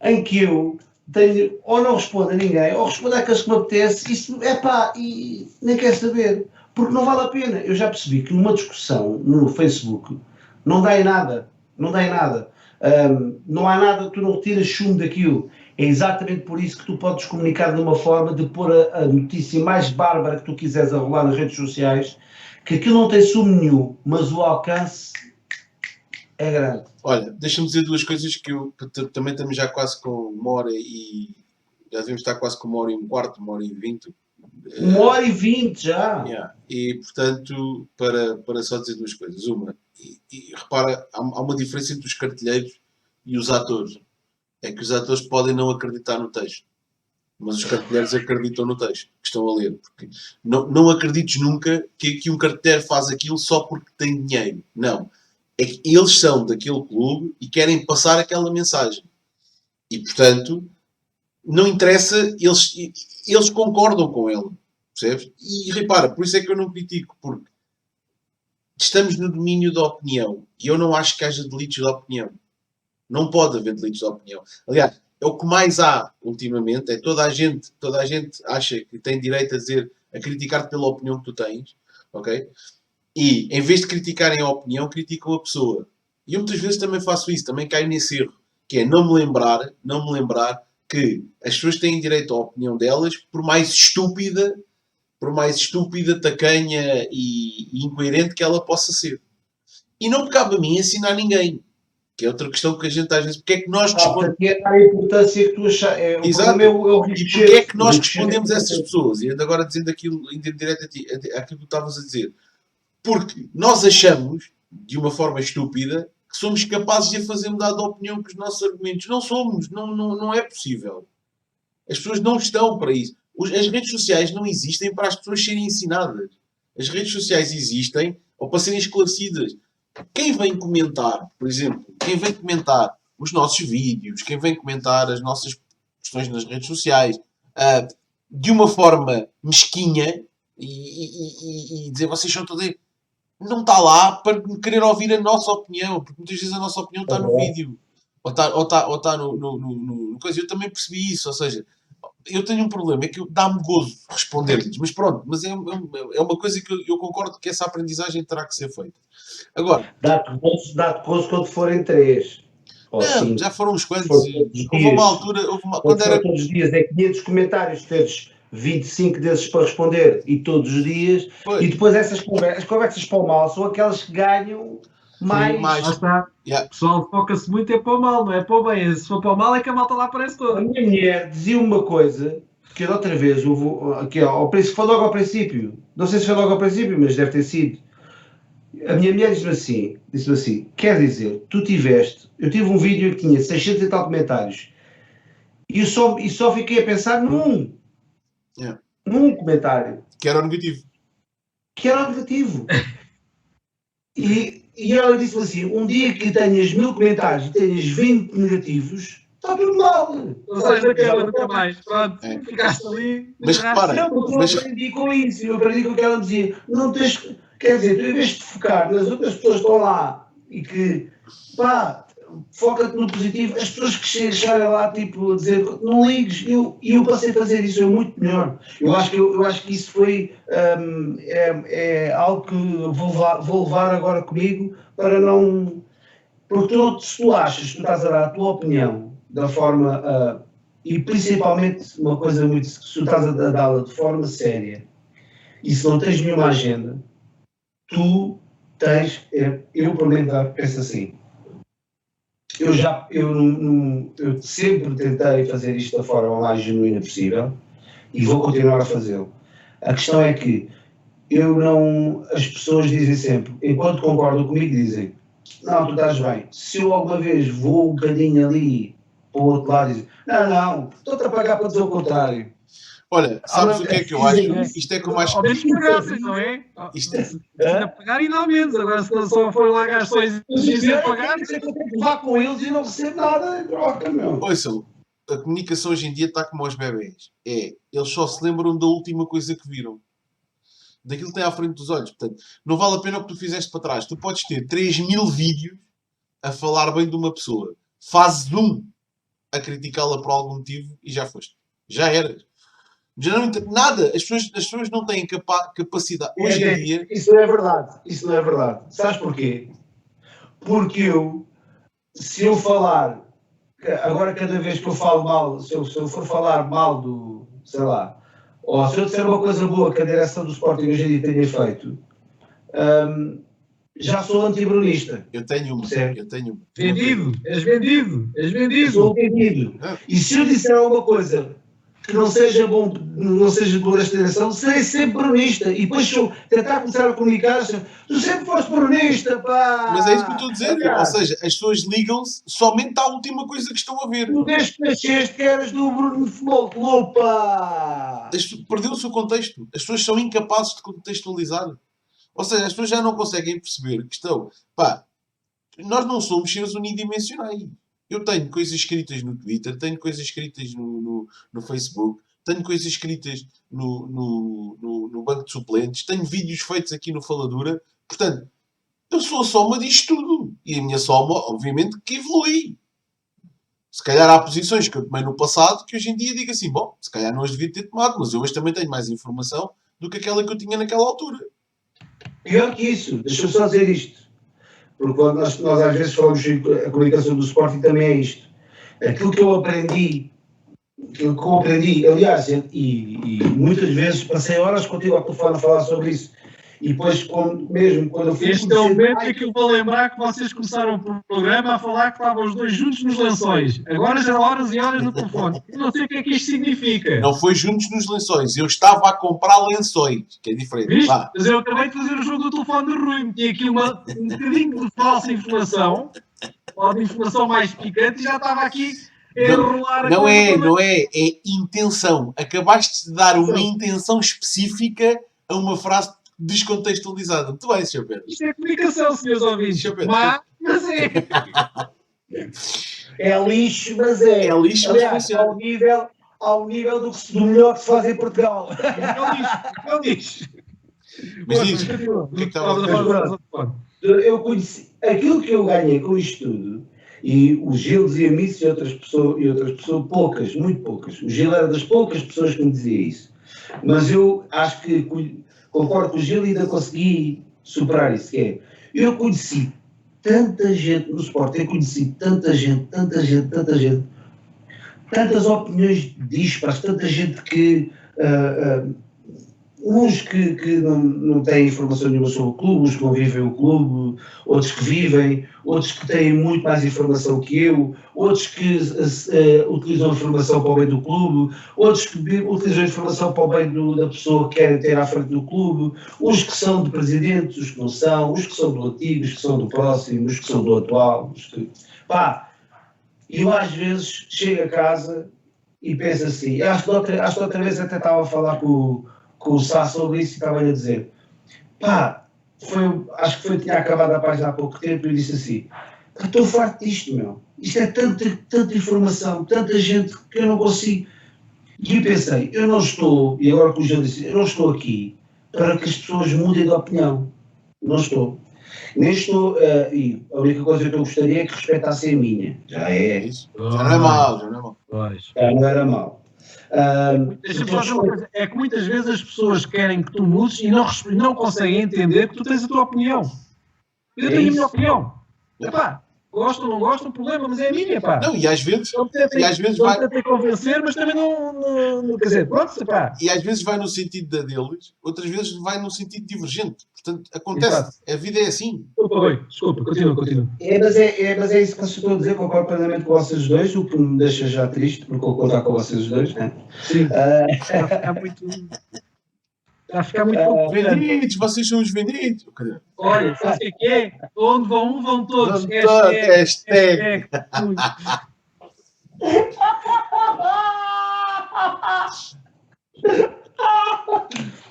em que eu tenho, ou não respondo a ninguém, ou respondo àqueles que me apetece, isso é pá, e nem quer saber, porque não vale a pena. Eu já percebi que numa discussão no Facebook não dá em nada, não dá em nada. Não há nada, tu não retiras chumbo daquilo. É exatamente por isso que tu podes comunicar de uma forma de pôr a notícia mais bárbara que tu quiseres a rolar nas redes sociais, que aquilo não tem sumo nenhum, mas o alcance é grande. Olha, deixa-me dizer duas coisas que também estamos já quase com 1h e... Já devemos estar quase com 1h15, 1h20. 1h20 já! Yeah. E, portanto, para só dizer duas coisas. Uma, e repara, há uma diferença entre os cartilheiros e os atores. É que os atores podem não acreditar no texto, mas os cartilheiros acreditam no texto que estão a ler. Porque não acredites nunca que um cartilheiro faz aquilo só porque tem dinheiro. Não. É que eles são daquele clube e querem passar aquela mensagem. E, portanto, não interessa, eles concordam com ele. Percebes? E repara, por isso é que eu não critico, porque estamos no domínio da opinião e eu não acho que haja delitos de opinião. Não pode haver delitos de opinião. Aliás, é o que mais há ultimamente, é toda a gente acha que tem direito a criticar-te pela opinião que tu tens, ok? E, em vez de criticarem a opinião, criticam a pessoa. E eu muitas vezes também faço isso, também caio nesse erro, que é não me lembrar que as pessoas têm direito à opinião delas, por mais estúpida, tacanha e incoerente que ela possa ser. E não me cabe a mim ensinar ninguém. Que é outra questão que a gente às vezes... Porque é que nós respondemos... a importância que tu achas... Exato. E porque é que nós respondemos a essas pessoas? E agora dizendo aquilo, indo direto a ti, aquilo que tu estavas a dizer. Porque nós achamos, de uma forma estúpida, que somos capazes de fazer mudar de opinião com os nossos argumentos. Não somos. Não é possível. As pessoas não estão para isso. As redes sociais não existem para as pessoas serem ensinadas. As redes sociais existem ou para serem esclarecidas. Quem vem comentar, por exemplo, quem vem comentar os nossos vídeos, quem vem comentar as nossas questões nas redes sociais, de uma forma mesquinha e dizer vocês são todos... Não está lá para querer ouvir a nossa opinião, porque muitas vezes a nossa opinião está no vídeo ou está no coisa. Eu também percebi isso, ou seja, eu tenho um problema, é que dá-me gozo responder-lhes, mas pronto, mas é uma coisa que eu concordo que essa aprendizagem terá que ser feita. Agora, dá-te gozo quando forem 3. Não, já foram uns quantos. Houve uma altura, quando era todos os dias, é 500 comentários, teres 25 desses para responder e todos os dias. Pois. E depois as conversas para o mal são aquelas que ganham mais. Lá está. Yeah. O pessoal foca-se muito é para o mal, não é para o bem. Se for para o mal é que a malta lá aparece toda. A minha mulher dizia uma coisa que eu outra vez foi logo ao princípio. Não sei se foi logo ao princípio, mas deve ter sido. A minha mulher disse-me assim, quer dizer, eu tive um vídeo que tinha 600 e tal comentários e só fiquei a pensar num comentário. Que era o negativo. E ela disse assim, um dia que tenhas 1000 comentários e tenhas 20 negativos, está tudo mal. Não sais da cama nunca mais. Pronto, ficaste ali. Mas repara. Eu aprendi com isso, eu aprendi com o que ela me dizia. Não tens... Quer dizer, tu em vez de focar nas outras pessoas que estão lá e que, foca-te no positivo, as pessoas que chegarem lá, tipo, a dizer, não ligues, eu passei a fazer isso, é muito melhor. Eu acho que isso foi, é algo que vou levar agora comigo para não... Porque se tu achas que tu estás a dar a tua opinião da forma, e principalmente uma coisa muito, se tu estás a dá-la de forma séria, e se não tens nenhuma agenda, tu tens, eu por mim penso assim, eu sempre tentei fazer isto da forma mais genuína possível e vou continuar a fazê-lo. A questão é que as pessoas dizem sempre, enquanto concordam comigo, dizem, não, tu estás bem. Se eu alguma vez vou um bocadinho ali para o outro lado, dizem, não, estou-te a pagar para dizer o contrário. Olha, sabes o que é que eu acho? Isto é como acho que... Ao menos pagassem, não é? Isto é pagar e não menos. Agora, se não só for lá gastar e pagar... Eu tenho que levar com eles e não recebo nada em troca, meu. Ouçam, a comunicação hoje em dia está como aos bebés. Eles só se lembram da última coisa que viram. Daquilo que tem à frente dos olhos. Portanto, não vale a pena o que tu fizeste para trás. Tu podes ter 3.000 vídeos a falar bem de uma pessoa. Fazes a criticá-la por algum motivo e já foste. Já eras. Já não nada. As pessoas não têm capacidade. Hoje em dia... Isso não é verdade. Isso não é verdade. Sabes porquê? Porque se eu falar... Agora, cada vez que eu falo mal, se eu for falar mal do... Sei lá... Ou se eu disser uma coisa boa que a direção do Sporting hoje em dia tenha feito... já sou anti-brunista. Eu tenho uma. Vendido. És vendido. Sou vendido. E se eu disser alguma coisa que não seja bom, não seja boa desta direção, serei sempre brunista. E depois se eu tentar começar a comunicar, tu sempre foste brunista, pá! Mas é isso que eu estou a dizer. Ou seja, as pessoas ligam-se somente à última coisa que estão a ver. Tu desde que nasceste que eras do Bruno Futebol Clube, pá! Perdeu-se o contexto. As pessoas são incapazes de contextualizar. Ou seja, as pessoas já não conseguem perceber que estão... Pá, nós não somos seres unidimensionais. Eu tenho coisas escritas no Twitter, tenho coisas escritas no Facebook, tenho coisas escritas no banco de suplentes, tenho vídeos feitos aqui no Faladura. Portanto, eu sou a soma disto tudo. E a minha soma, obviamente, que evolui. Se calhar há posições que eu tomei no passado que hoje em dia digo assim, bom, se calhar não as devia ter tomado, mas eu hoje também tenho mais informação do que aquela que eu tinha naquela altura. Pior que isso, deixa-me só dizer isto. Porque quando nós às vezes falamos a comunicação do Sporting também é isto. Aquilo que eu aprendi, aliás, e muitas vezes passei horas contigo ao telefone a falar sobre isso. E depois, mesmo quando eu fui... Este é o momento em que eu vou lembrar que vocês começaram o programa a falar que estavam os dois juntos nos lençóis. Agora já horas e horas no telefone. Eu não sei o que é que isto significa. Não foi juntos nos lençóis. Eu estava a comprar lençóis, que é diferente. Viste? Mas eu acabei de fazer o jogo do telefone de Rui. Meti aqui um bocadinho de falsa informação, ou de informação mais picante, e já estava aqui a enrolar... Não é. É intenção. Acabaste de dar uma intenção específica a uma frase descontextualizada. Muito bem, Sr. Pedro. Isto é comunicação, senhores ouvintes. Mas é. É lixo, mas é. É lixo, aliás, mas funciona. Ao nível do melhor que se faz em Portugal. É lixo. Mas diz, o que é que estava a dizer? Eu conheci... Aquilo que eu ganhei com isto tudo, e o Gil dizia-me isso e outras pessoas, poucas, muito poucas. O Gil era das poucas pessoas que me dizia isso. Mas eu acho que... Concordo com o Gil e ainda consegui superar isso, que é, eu conheci tanta gente no Sporting, eu conheci tanta gente, tantas opiniões dispares, tanta gente que, uns que não têm informação nenhuma sobre o clube, uns que não vivem o clube, outros que vivem, outros que têm muito mais informação que eu, outros que utilizam a informação para o bem do clube, outros que utilizam a informação para o bem da pessoa que querem ter à frente do clube, uns que são de presidentes, os que não são, os que são do antigo, os que são do próximo, os que são do atual. Eu às vezes chego a casa e penso assim, acho que outra vez até estava a falar com o Sá sobre isso e estava-lhe a dizer, acho que tinha acabado a página há pouco tempo e eu disse assim, estou farto disto, meu. Isto é tanta informação, tanta gente que eu não consigo. E eu pensei, eu não estou, e agora que o João disse, eu não estou aqui para que as pessoas mudem de opinião. Não estou. Nem estou, e a única coisa que eu gostaria é que respeitassem a minha. Já é. Isso. Já não é mau. Já não era mau. Deixa-me só dizer uma coisa, é que muitas vezes as pessoas querem que tu mudes e não conseguem entender que tu tens a tua opinião. Eu tenho a minha opinião. Gostam ou não gostam, problema, mas é a minha, pá. Não, e às vezes vai... tentei convencer, mas também não quer dizer, pronto, pá. E às vezes vai no sentido da deles, outras vezes vai no sentido divergente. Portanto, acontece. Exato. A vida é assim. Desculpa, continua. Mas é isso que eu estou a dizer, concordo plenamente com vocês dois, o que me deixa já triste, porque eu contar com vocês dois, né? Sim. Está a ficar muito pouco. Vendidos, vocês são os vendidos. Olha, sabe o que é? Onde vão vão todos. Hashtag.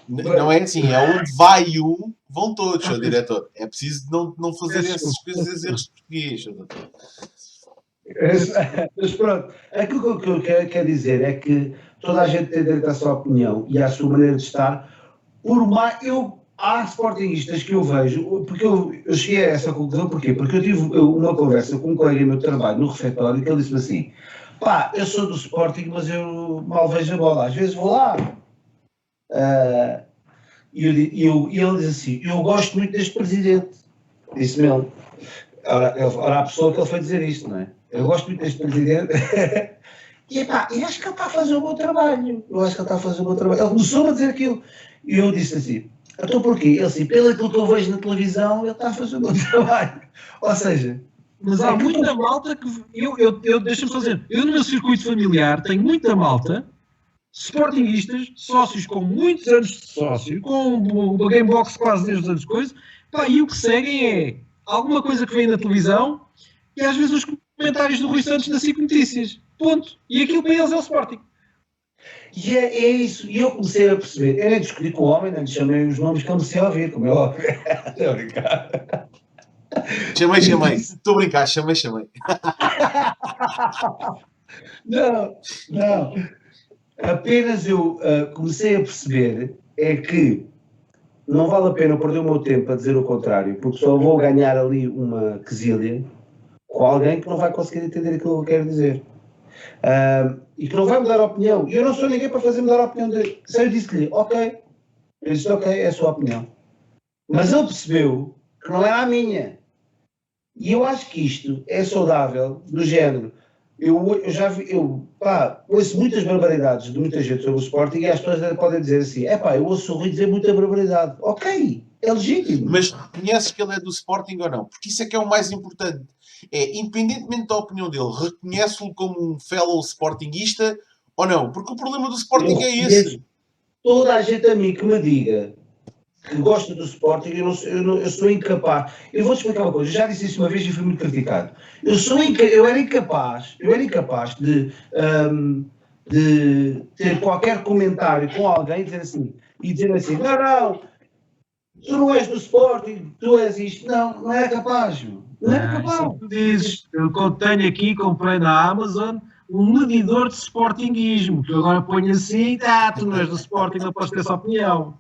Não é assim, é onde vai um, vão todos, Sr. Diretor. É preciso não fazer essas coisas, esses erros portugueses, Sr. Doutor. Mas pronto, aquilo que eu quero dizer é que toda a gente tem direito à sua opinião e à sua maneira de estar. Por mais, há sportinguistas que eu vejo, porque eu cheguei a essa conclusão, porquê? Porque eu tive uma conversa com um colega meu de trabalho no refeitório que ele disse-me assim: pá, eu sou do Sporting, mas eu mal vejo a bola, às vezes vou lá. E ele diz assim: eu gosto muito deste presidente. Disse-me ele. Ora, a pessoa que ele foi dizer isto, não é? Eu gosto muito deste presidente. E pá, eu acho que ele está a fazer um bom trabalho. Ele começou a dizer aquilo. E eu disse assim: então porquê? Ele assim, pelo aquilo que eu vejo na televisão, ele está a fazer um bom trabalho. Ou seja, mas há muita malta que. Deixa-me fazer. Eu, no meu circuito familiar, tenho muita malta, sportinguistas, sócios com muitos anos de sócio, com o Gamebox quase desde os anos de coisa, pá, e o que seguem é alguma coisa que vem na televisão e às vezes os comentários do Rui Santos da SIC Notícias. Ponto. E aquilo para eles é o Sporting. E é isso. E eu comecei a perceber. Eu nem discuti com o homem, nem chamei os nomes que eu comecei a ouvir, como é óbvio. Estou a brincar. Chamei. Estou a brincar, chamei. Não. Apenas eu comecei a perceber é que não vale a pena perder o meu tempo a dizer o contrário, porque só vou ganhar ali uma quesilha com alguém que não vai conseguir entender aquilo que eu quero dizer. E que não vai mudar a opinião. E eu não sou ninguém para fazer mudar a opinião dele. Se eu disse-lhe, ok. Eu disse, ok, é a sua opinião. Mas ele percebeu que não era a minha. E eu acho que isto é saudável, do género. Eu já vi, ouço muitas barbaridades de muita gente sobre o Sporting e as pessoas podem dizer assim, eu ouço o Rui dizer muita barbaridade. Ok, é legítimo. Mas reconheces que ele é do Sporting ou não? Porque isso é que é o mais importante. É, independentemente da opinião dele, reconhece-lo como um fellow sportinguista ou não? Porque o problema do Sporting é esse. Toda a gente a mim que me diga que gosta do Sporting, eu sou incapaz. Eu vou-te explicar uma coisa, eu já disse isso uma vez e fui muito criticado. Eu era incapaz de ter qualquer comentário com alguém e dizer assim, não, tu não és do Sporting, tu és isto. Não era capaz, meu. Não era capaz. Isso tu dizes, eu tenho aqui, comprei na Amazon, um medidor de sportinguismo, que eu agora ponho assim, tu não és do Sporting, não podes ter essa opinião.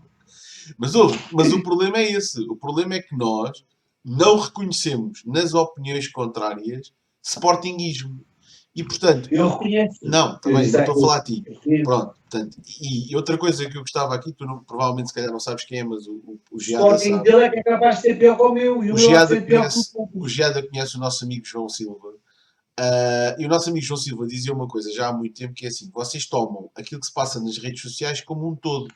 Mas o problema é esse. O problema é que nós não reconhecemos nas opiniões contrárias sportinguismo. E, portanto... Eu reconheço. Não, também, não estou a falar a ti. Pronto, portanto, e outra coisa que eu gostava aqui, tu provavelmente se calhar não sabes quem é, mas o Giada sabe. O Sporting dele é que é capaz de ser pior que o meu. E o Giada conhece o nosso amigo João Silva. E o nosso amigo João Silva dizia uma coisa já há muito tempo, que é assim, vocês tomam aquilo que se passa nas redes sociais como um todo.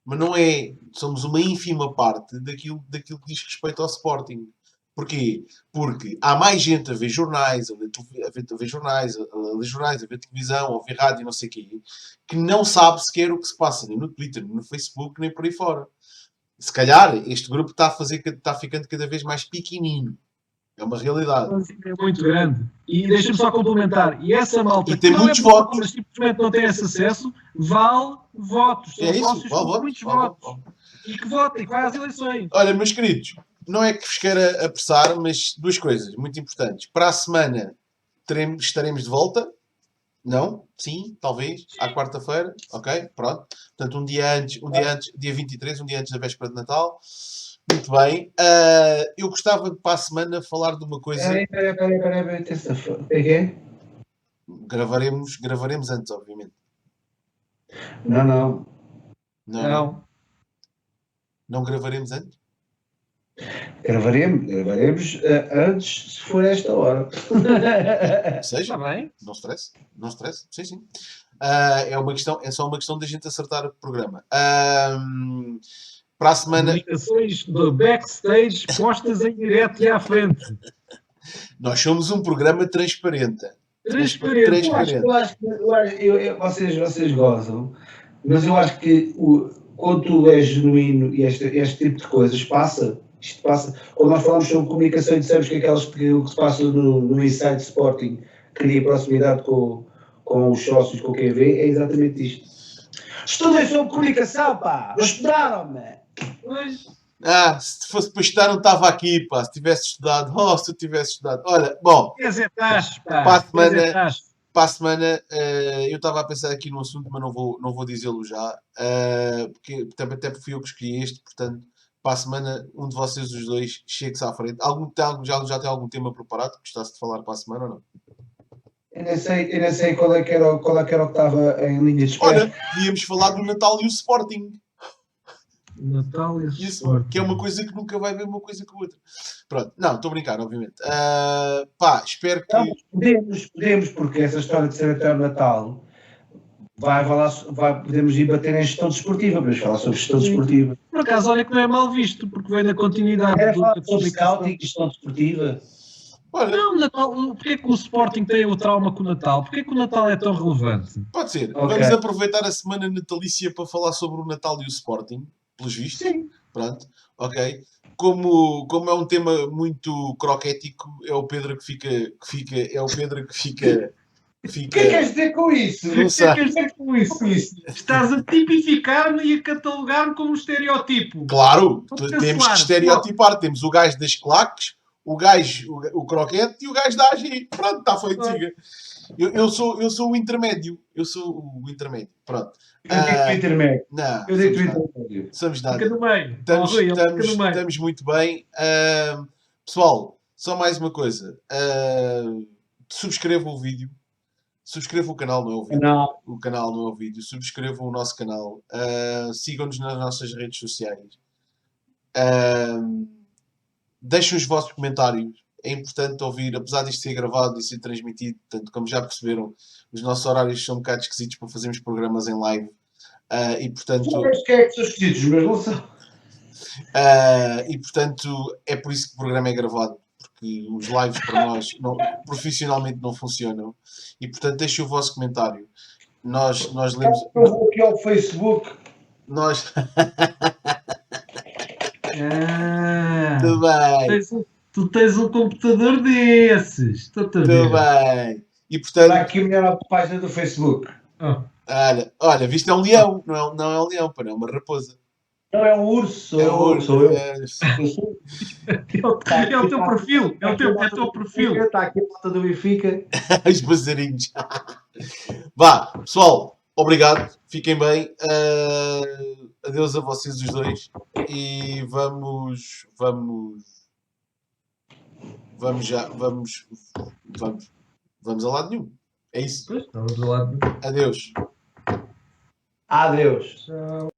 Mas não é, somos uma ínfima parte daquilo que diz respeito ao Sporting. Porquê? Porque há mais gente a ver jornais, a ver jornais, a ler jornais, a ver televisão, a ouvir rádio, não sei o quê, que não sabe sequer o que se passa, nem no Twitter, nem no Facebook, nem por aí fora. Se calhar, este grupo está ficando cada vez mais pequenino. É uma realidade. É muito grande. E deixa-me só complementar. E essa malta que tem muitos votos, mas simplesmente não tem esse acesso, vale votos. É isso, vale muitos votos. E que votem, que vai às eleições. Olha, meus queridos, não é que vos queira apressar, mas duas coisas muito importantes. Para a semana estaremos de volta. Não? Sim? Talvez? À quarta-feira? Ok? Pronto. Portanto, um dia antes, dia 23, um dia antes da véspera de Natal. Muito bem. Eu gostava de, para a semana, falar de uma coisa... Peraí, terça-feira. É que é? Gravaremos antes, obviamente. Não. Não gravaremos antes? Gravaremos antes, se for esta hora. Seja, está bem. Não stress. Sim. É só uma questão da gente acertar o programa. Para a semana... Comunicações do backstage postas em direto e à frente. Nós somos um programa transparente. Transparente. Vocês gozam, mas eu acho que quando tu és genuíno e este tipo de coisas isto passa. Quando nós falamos sobre comunicação e dissemos que o que se passa no Inside Sporting cria proximidade com os sócios, com quem vê, é exatamente isto. Estudem sobre comunicação, pá! Estudaram-me! Se fosse para estudar, não estava aqui, pá. Se tivesse estudado, se eu tivesse estudado. Olha, bom, para a semana, eu estava a pensar aqui num assunto, mas não vou dizê-lo já, porque até fui eu que escolhi este, portanto, para a semana, um de vocês, os dois, chegue-se à frente. Já tem algum tema preparado que gostasse de falar para a semana ou não? Eu nem sei qual é que era o que estava em linha de espera. Olha, devíamos falar do Natal e o Sporting. Natal e o Sporting. Que é uma coisa que nunca vai ver uma coisa com a outra. Pronto, não, estou a brincar, obviamente. Espero que... Não, podemos, porque essa história de ser até o Natal podemos ir bater em gestão desportiva, podemos falar sobre gestão desportiva. Por acaso, olha que não é mal visto, porque vem na continuidade. Era falar sobre scouting e gestão desportiva. Olha, não, Natal, porquê que o Sporting tem o trauma com o Natal? Porquê que o Natal é tão relevante? Pode ser. Okay. Vamos aproveitar a semana natalícia para falar sobre o Natal e o Sporting, pelos vistos. Sim. Pronto, ok. Como é um tema muito croquético, é o Pedro que fica... O que queres dizer com isso? Não sei. O que queres dizer com isso? Estás a tipificar-me e a catalogar-me como um estereótipo. Claro, temos que estereotipar. Temos o gajo das claques, o gajo, o croquete e o gajo da AG. Pronto, está feito, siga. Eu sou o intermédio. Eu sou o intermédio. Pronto. Eu digo o intermédio. Não. Eu digo o intermédio. Somos nada. Fica no meio. Estamos muito bem. Pessoal, só mais uma coisa. Subscrevam o vídeo. Subscrevam o canal, não é o vídeo. Não. O canal não é o vídeo. Subscrevam o nosso canal. Sigam-nos nas nossas redes sociais. Deixem os vossos comentários. É importante ouvir, apesar disto ser gravado e ser transmitido, portanto, como já perceberam, os nossos horários são um bocado esquisitos para fazermos programas em live. E portanto... Sabes que é que são esquisitos, mas não são. E portanto, é por isso que o programa é gravado. Porque os lives para nós profissionalmente não funcionam. E portanto, deixem o vosso comentário. Nós lemos... Eu vou aqui ao Facebook. Tudo bem. Tu tens um computador desses. Tudo bem. E portanto... Está aqui melhor a página do Facebook. Olha, visto é um leão. Não é um leão, é uma raposa. Não, é um urso. Sou eu. É o teu perfil. É o teu perfil. Está aqui a foto do Benfica. Os passarinhos. Vá, pessoal. Obrigado. Fiquem bem. Adeus a vocês os dois. E vamos a lado nenhum. É isso. Vamos a lado nenhum. Adeus. Adeus. Tchau.